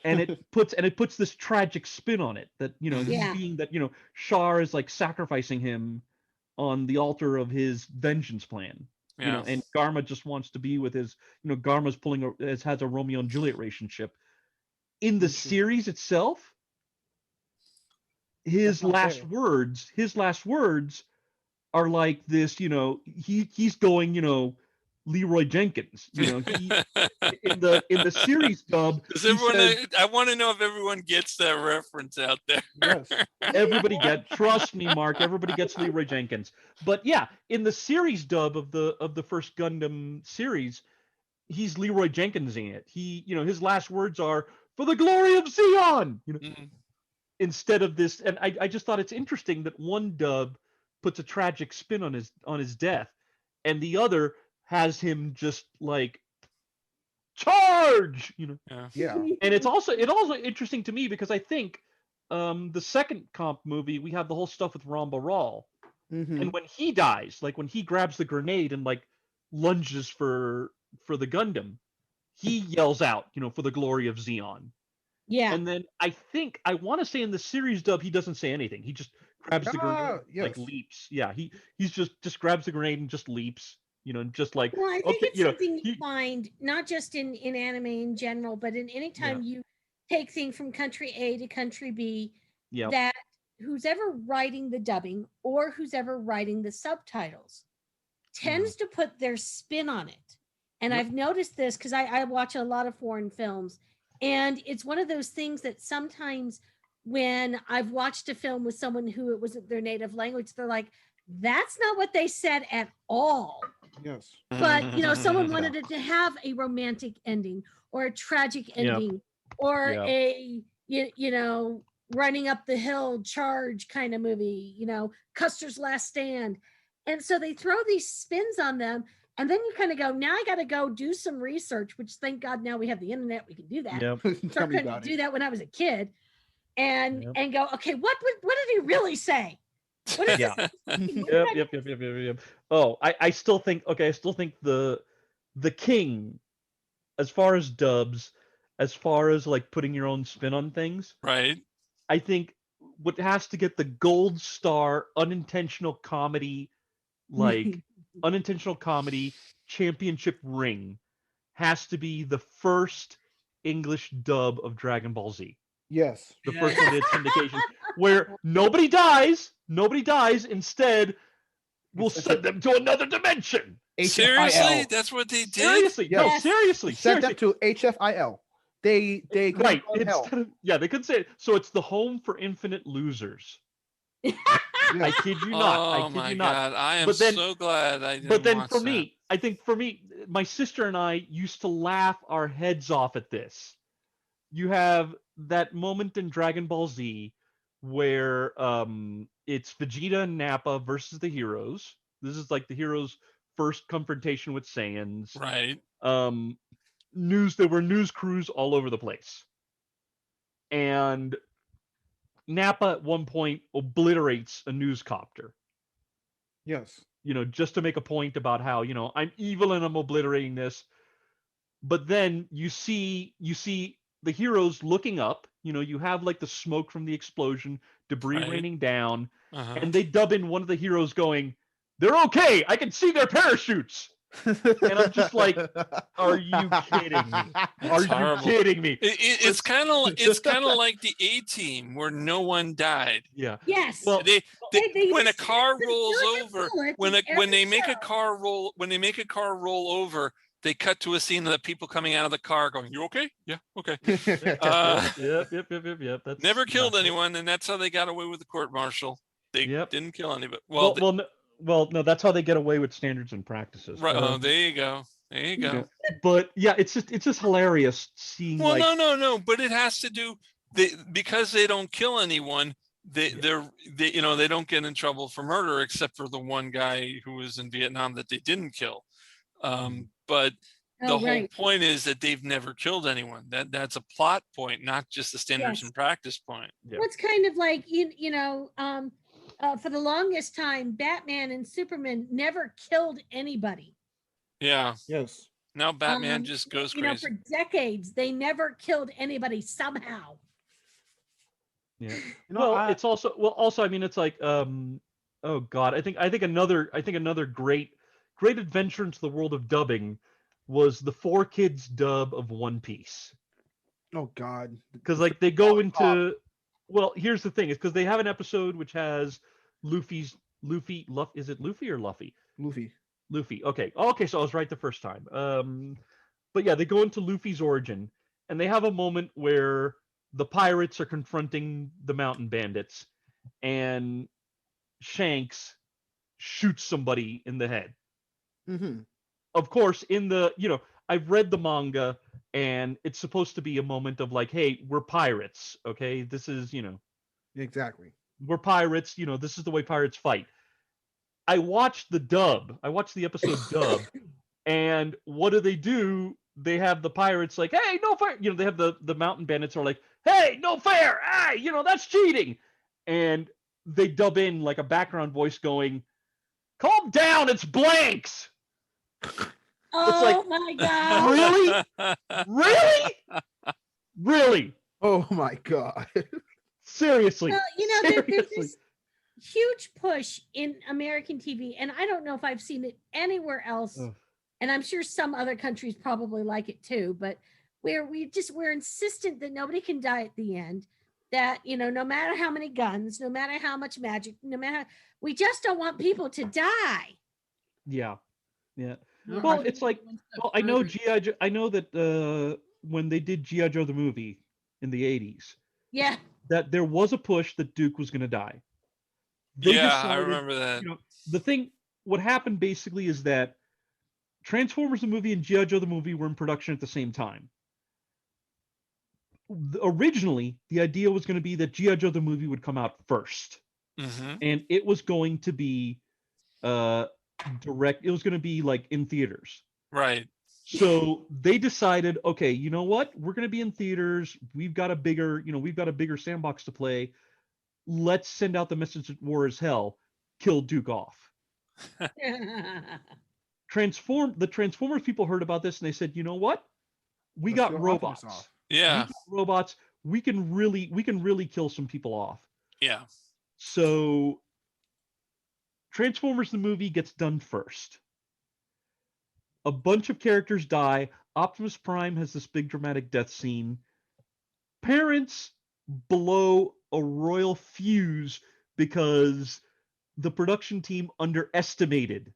D: and it puts this tragic spin on it that he's being that Char is like sacrificing him on the altar of his vengeance plan. And Garma just wants to be with his, Garma's has a Romeo and Juliet relationship. In the series itself, his last words are like this, he's going, Leroy Jenkins, in the series dub.
C: I want to know if everyone gets that reference out there.
E: Yes.
D: Trust me, Mark, everybody gets Leroy Jenkins. But yeah, in the series dub of the first Gundam series, he's Leroy Jenkinsing it. His last words are, "For the glory of Zeon," instead of this. And I just thought it's interesting that one dub puts a tragic spin on his death, and the other has him just like charge,
E: Yeah.
D: And it's also interesting to me because I think the second comp movie, we have the whole stuff with Ramba Ral, and when he dies, like when he grabs the grenade and like lunges for the Gundam, he yells out, for the glory of Zeon.
F: Yeah.
D: And then I want to say in the series dub, he doesn't say anything. He just grabs the grenade, like leaps. Yeah, he's just grabs the grenade and just leaps. Just like,
F: well, I think it's something you find not just in anime in general, but in any time you take things from country A to country B, that who's ever writing the dubbing or who's ever writing the subtitles tends to put their spin on it. And I've noticed this because I watch a lot of foreign films, and it's one of those things that sometimes when I've watched a film with someone who it wasn't their native language, they're like, that's not what they said at all.
E: Yes.
F: But someone wanted it to have a romantic ending or a tragic ending or a running up the hill charge kind of movie, Custer's Last Stand. And so they throw these spins on them, and then you kind of go, now I got to go do some research, which thank God now we have the internet, we can do that. So I couldn't do that when I was a kid, and go, okay, what did he really say? What is
D: Yep. Oh, I still think the king, as far as dubs, as far as like putting your own spin on things,
C: right?
D: I think what has to get the gold star unintentional comedy, like unintentional comedy championship ring, has to be the first English dub of Dragon Ball Z.
E: Yes.
D: The first one did syndication, where nobody dies. Instead, we'll send them to another dimension.
C: Seriously, that's what they did.
D: Seriously,
E: yes.
D: No, seriously.
E: Sent them to HFIL. They
D: right. They couldn't say it. So it's the home for infinite losers. I kid you not.
C: Oh my God! I am so glad I didn't.
D: But then
C: watch
D: for
C: that.
D: me, I think my sister and I used to laugh our heads off at this. You have that moment in Dragon Ball Z where it's Vegeta and Nappa versus the heroes. This is like the heroes' first confrontation with Saiyans.
C: Right.
D: There were news crews all over the place. And Nappa at one point obliterates a newscopter.
E: Yes.
D: Just to make a point about how, I'm evil and I'm obliterating this. But then you see the heroes looking up, you have like the smoke from the explosion, debris raining down, and they dub in one of the heroes going, "They're okay, I can see their parachutes." And I'm just like, are you kidding me? You kidding me?
C: It's kind of like the A-Team where no one died.
D: Yeah.
F: Yes.
C: Well, they when a car rolls over, when they make a car roll over, they cut to a scene of the people coming out of the car going, "You okay? Yeah, okay."
D: Yep. That's
C: never killed anyone, and that's how they got away with the court martial. They didn't kill anybody.
D: Well, no, that's how they get away with standards and practices.
C: Right. There you go.
D: But yeah, it's just hilarious seeing.
C: Well, no, but it has to do because they don't kill anyone. They don't get in trouble for murder except for the one guy who was in Vietnam that they didn't kill. But the whole point is that they've never killed anyone. That's a plot point, not just a standards and practice point.
D: Yeah.
F: What's kind of like for the longest time, Batman and Superman never killed anybody.
C: Yeah.
E: Yes.
C: Now Batman just goes crazy.
F: For decades, they never killed anybody somehow.
D: Yeah. It's also. I mean, it's like, oh God, I think another great adventure into the world of dubbing was the 4Kids dub of One Piece.
E: Oh God.
D: Because like they go into, well, here's the thing, is because they have an episode which has Luffy. Is it Luffy or Luffy? Luffy. Okay. So I was right the first time. But yeah, they go into Luffy's origin, and they have a moment where the pirates are confronting the mountain bandits, and Shanks shoots somebody in the head.
E: Mm-hmm.
D: Of course, I've read the manga, and it's supposed to be a moment of like, hey, we're pirates, okay? This is,
E: Exactly.
D: We're pirates, this is the way pirates fight. I watched the episode dub, and what do? They have the pirates like, hey, no fair. They have the mountain bandits are like, hey, no fair. Hey, that's cheating. And they dub in like a background voice going, calm down, it's blanks.
F: Oh my God.
D: Really?
E: Oh my God.
D: Seriously.
F: Well, there's this huge push in American TV, and I don't know if I've seen it anywhere else.
D: Ugh.
F: And I'm sure some other countries probably like it too, but we're insistent that nobody can die at the end, that, no matter how many guns, no matter how much magic, we just don't want people to die.
D: Yeah. Well, it's like, I know G.I. Joe, I know that when they did G.I. Joe the movie in the 80s,
F: yeah,
D: that there was a push that Duke was going to die.
C: I remember that.
D: What happened basically is that Transformers the movie and G.I. Joe the movie were in production at the same time. Originally, the idea was going to be that G.I. Joe the movie would come out first.
C: Mm-hmm.
D: And it was going to be direct. It was going to be like in theaters.
C: Right.
D: So they decided, okay, you know what? We're going to be in theaters. We've got a bigger sandbox to play. Let's send out the message that war is hell. Kill Duke off. The Transformers people heard about this and they said, you know what? We got robots.
C: Yeah.
D: We got robots. We can really kill some people off.
C: Yeah.
D: So Transformers the movie gets done first. A bunch of characters die. Optimus Prime has this big dramatic death scene. Parents blow a royal fuse because the production team underestimated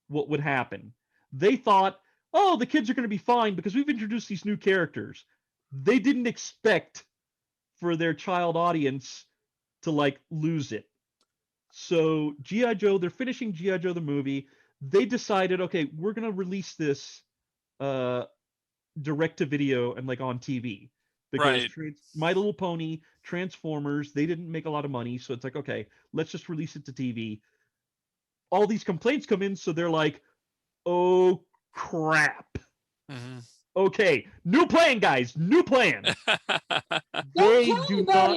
D: what would happen. They thought, oh, the kids are going to be fine because we've introduced these new characters. They didn't expect for their child audience to like lose it. So G.I. Joe, they're finishing G.I. Joe the movie. They decided, okay, we're going to release this direct to video and like on TV. Because My Little Pony, Transformers, they didn't make a lot of money. So it's like, okay, let's just release it to TV. All these complaints come in. So they're like, oh, crap.
C: Mm-hmm.
D: Okay, new plan, guys. New plan. They do not.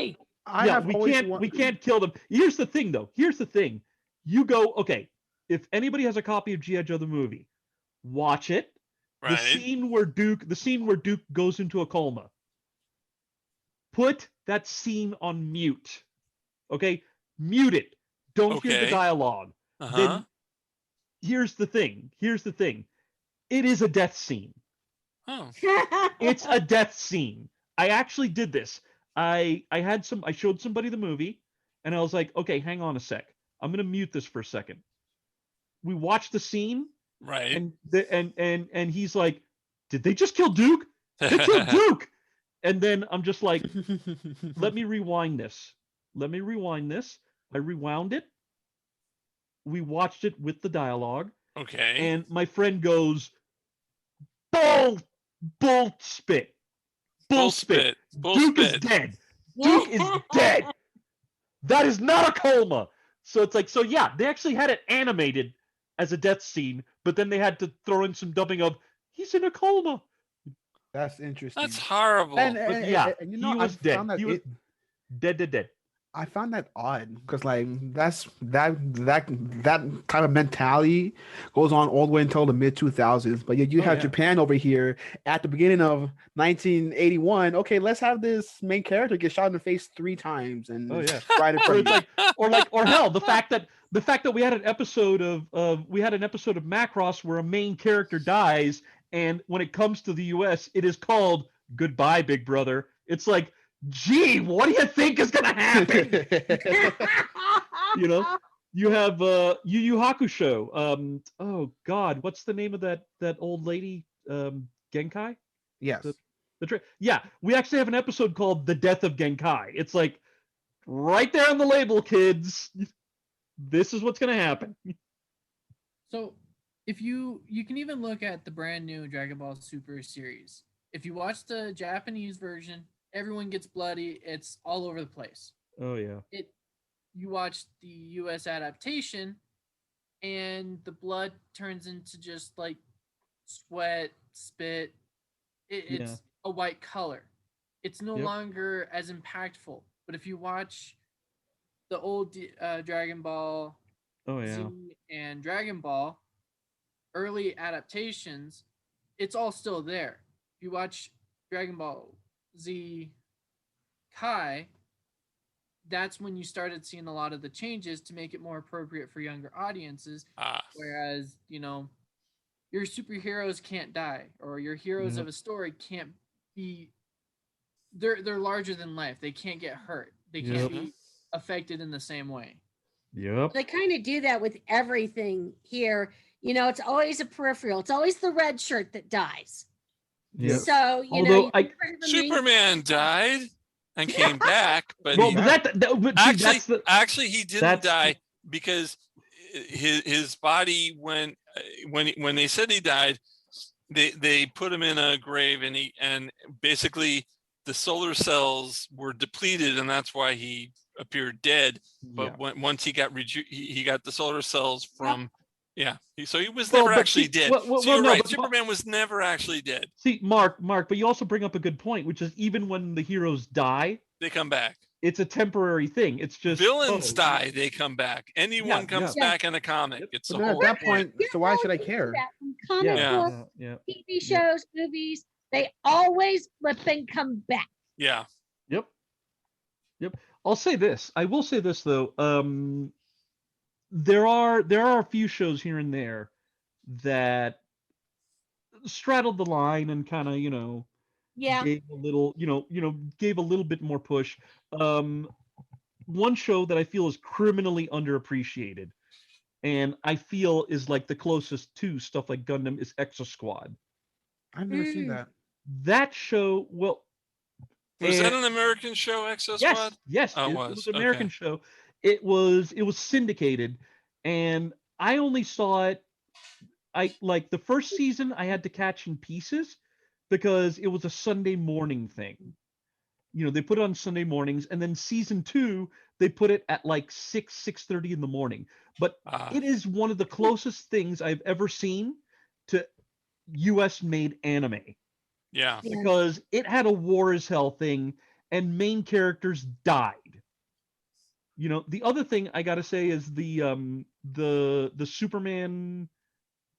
D: We can't kill them. Here's the thing, though. You go, okay, if anybody has a copy of G.I. Joe the movie, watch it.
C: Right.
D: The scene where Duke goes into a coma. Put that scene on mute. Okay? Mute it. Don't hear the dialogue.
C: Uh-huh.
D: Then here's the thing. It is a death scene.
C: Oh.
D: It's a death scene. I actually did this. I showed somebody the movie and I was like, okay, hang on a sec. I'm going to mute this for a second. We watched the scene.
C: Right.
D: And he's like, did they just kill Duke? They killed Duke. And then I'm just like, let me rewind this. I rewound it. We watched it with the dialogue.
C: Okay.
D: And my friend goes, bull spit. Duke is dead. Duke is dead. That is not a coma. So it's like, so yeah, they actually had it animated as a death scene, but then they had to throw in some dubbing of, he's in a coma.
E: That's interesting.
C: That's horrible.
E: And
D: he was dead. He was dead.
E: I found that odd because like that kind of mentality goes on all the way until the mid 2000s. But yet you have Japan over here at the beginning of 1981. Okay, let's have this main character get shot in the face 3 times and right in front of you.
D: Or hell, the fact that we had an episode of Macross where a main character dies, and when it comes to the U.S., it is called Goodbye, Big Brother. It's like, gee, what do you think is going to happen? You know, you have Yu Yu Hakusho. Oh God, what's the name of that old lady? Genkai?
E: Yes.
D: We actually have an episode called The Death of Genkai. It's like right there on the label, kids. This is what's going to happen.
G: So if you can even look at the brand new Dragon Ball Super series. If you watch the Japanese version, everyone gets bloody. It's all over the place.
D: Oh yeah.
G: You watch the US adaptation, and the blood turns into just like sweat, spit. It's a white color. It's no longer as impactful. But if you watch the old Dragon Ball Z and Dragon Ball early adaptations, it's all still there. If you watch Dragon Ball Z Kai, that's when you started seeing a lot of the changes to make it more appropriate for younger audiences. Whereas, your superheroes can't die, or your heroes of a story can't be. They're larger than life. They can't get hurt. They can't be affected in the same way.
D: Yep.
F: They kind of do that with everything here. It's always a peripheral. It's always the red shirt that dies.
D: Yep.
F: So,
C: Superman died and came back, but actually he didn't die because his body when they said he died, they put him in a grave, and basically the solar cells were depleted, and that's why he appeared dead. But once he got he got the solar cells from. Yeah, so he was never actually dead. You're right. Superman was never actually dead.
D: See, Mark, but you also bring up a good point, which is even when the heroes die,
C: they come back.
D: It's a temporary thing. It's just
C: villains die, they come back. Anyone comes back in a comic. It's the whole
E: at that point. So why should I care?
F: Comic books, TV shows, movies, they always flip and come back.
C: Yeah.
D: Yep. I'll say this. I will say this though. There are a few shows here and there that straddled the line and kind of gave a little gave a little bit more push. One show that I feel is criminally underappreciated, and I feel is like the closest to stuff like Gundam, is Exo Squad.
E: I've never seen that.
D: That show,
C: was that an American show, Exo Squad?
D: Yes, it was an American show. It was syndicated, and I only saw it. I like the first season I had to catch in pieces because it was a Sunday morning thing. They put it on Sunday mornings, and then season 2 they put it at like 6:30 in the morning. But it is one of the closest things I've ever seen to US made anime.
C: Yeah.
D: Because it had a war as hell thing, and main characters died. The other thing I gotta say is the Superman,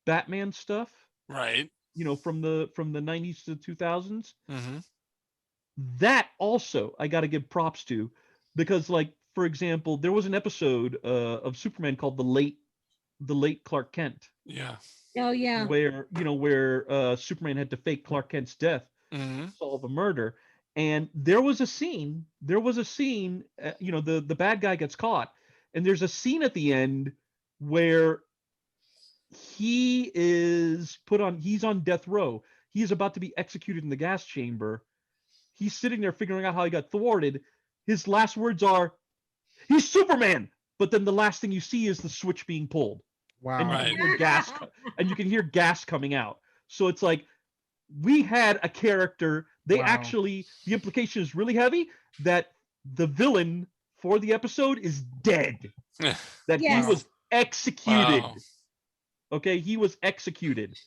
D: Batman stuff,
C: right?
D: From the 90s to 2000s.
C: Mm-hmm.
D: That also I gotta give props to, because like for example, there was an episode of Superman called the late Clark Kent.
C: Yeah.
F: Oh yeah.
D: Where Superman had to fake Clark Kent's death to solve a murder. And there was a scene, the bad guy gets caught, and there's a scene at the end where he's on death row. He is about to be executed in the gas chamber. He's sitting there figuring out how he got thwarted. His last words are, "He's Superman." But then the last thing you see is the switch being pulled.
E: Wow.
D: And you can hear gas coming out. So it's like, we had a character. The implication is really heavy that the villain for the episode is dead. That he was executed.
C: Wow.
D: Okay, he was executed.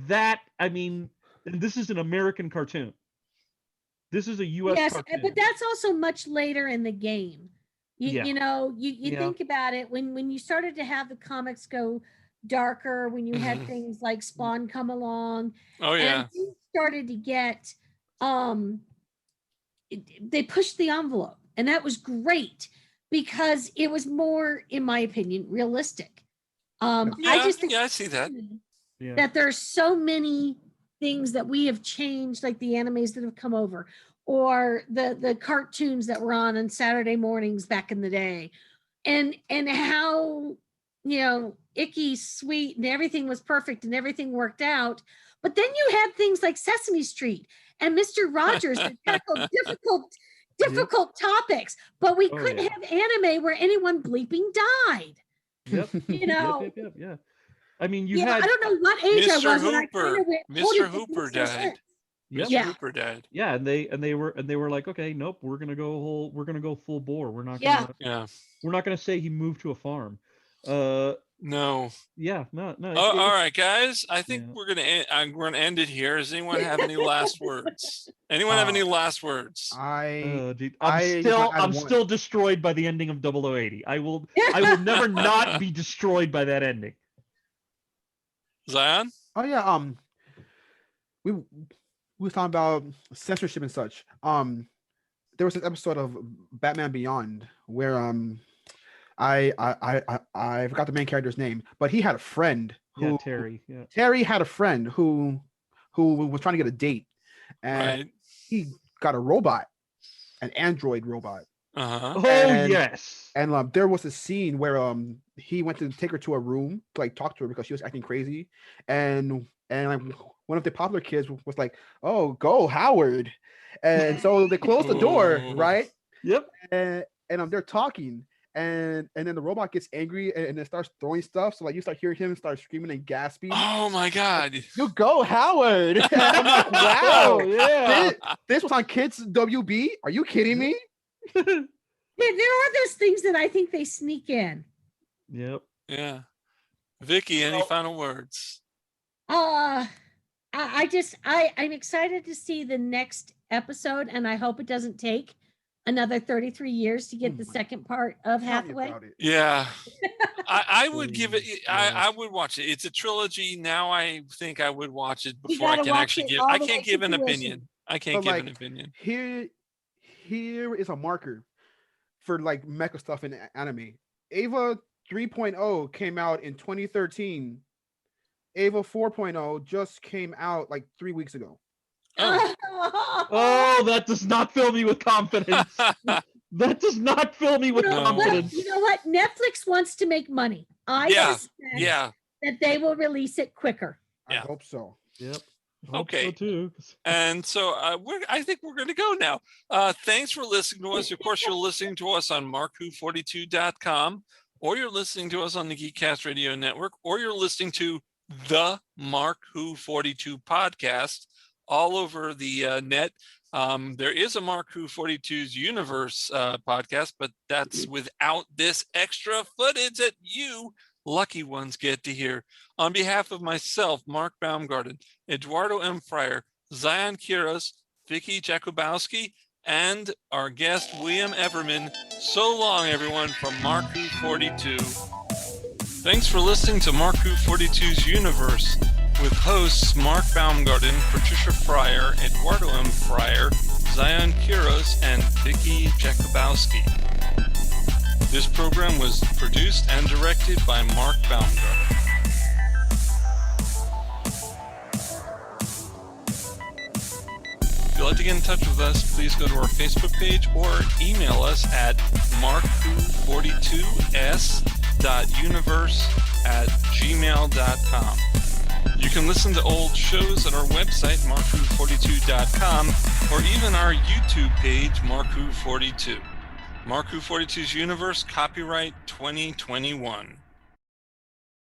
D: And this is an American cartoon. This is a U.S. cartoon.
F: But that's also much later in the game. You know, you
D: Yeah.
F: think about it when you started to have the comics go darker, when you had things like Spawn come along,
C: Oh yeah.
F: and things started to get they pushed the envelope, and that was great because it was more, in my opinion, realistic. I just think
C: I see that.
D: Yeah.
F: that there's so many things that we have changed, like the animes that have come over, or the cartoons that were on Saturday mornings back in the day, and how, you know, Icky's sweet and everything was perfect and everything worked out. But then you had things like Sesame Street and Mr. Rogers that tackled difficult topics, but we couldn't have anime where anyone bleeping died.
D: Yep.
F: You know.
D: Yep. Yeah. I mean, you
F: Yeah,
D: had.
F: I don't know what age I
C: Mr.
F: was when I
C: Hooper.
F: kinda went,
C: Mr. Hooper died.
D: Yep.
C: Mr. Hooper died.
D: Yeah, and they were like, okay, nope, we're gonna go full bore. We're not gonna we're not gonna say he moved to a farm.
C: No.
D: Yeah, no.
C: Oh, all right, guys. I think we're gonna end it here. Does anyone have any last words? Anyone have any last words?
D: I'm still destroyed by the ending of 0080. I will never not be destroyed by that ending.
C: Zion?
E: Oh yeah. We was talking about censorship and such. There was an episode of Batman Beyond where I forgot the main character's name, but he had a friend who
D: Terry. Yeah.
E: Terry had a friend who was trying to get a date, and he got a robot, an android robot.
C: Uh-huh.
D: Yes.
E: And there was a scene where he went to take her to a room to like talk to her because she was acting crazy, and like one of the popular kids was like, "Oh, go Howard," and so they closed the door, right?
D: Yep.
E: And they're talking, and then the robot gets angry and it starts throwing stuff. So like you start hearing him start screaming and gasping.
C: Oh my God!
E: You go Howard! And I'm like, wow,
D: yeah.
E: This was on Kids WB. Are you kidding me?
F: Yeah, there are those things that I think they sneak in.
D: Yep.
C: Yeah. Vicky, any final words?
F: I'm excited to see the next episode, and I hope it doesn't take another 33 years to get the second part of Hathaway.
C: Yeah. I would give it, I would watch it. It's a trilogy. Now I think I would watch it before I can actually give, I can't give an opinion. I can't give an opinion.
E: Here is a marker for like mecha stuff in anime. Ava 3.0 came out in 2013. Ava 4.0 just came out like 3 weeks ago.
D: Oh, that does not fill me with confidence. That does not fill me with confidence.
F: You know what? Netflix wants to make money. I suspect that they will release it quicker.
E: I hope so.
D: Yep.
C: Okay.
D: So too.
C: And so I think we're going to go now. Thanks for listening to us. Of course, you're listening to us on markwho42.com, or you're listening to us on the Geekcast Radio Network, or you're listening to the Mark Who 42 podcast all over the net. There is a Mark Who 42's Universe podcast, but that's without this extra footage that you lucky ones get to hear. On behalf of myself, Mark Baumgarten, Eduardo M. Freyre, Zion Quiros, Vicky Jakubowski, and our guest, William Everman. So long, everyone, from Mark Who 42. Thanks for listening to Mark Who 42's Universe with hosts Mark Baumgarten, Patricia Freyre, Eduardo M. Freyre, Zion Quiros, and Vicky Jakubowski. This program was produced and directed by Mark Baumgarten. If you'd like to get in touch with us, please go to our Facebook page or email us at markwho42s.universe@gmail.com. You can listen to old shows at our website, markwho42.com, or even our YouTube page, markwho42. Mark Who 42's Universe, copyright 2021.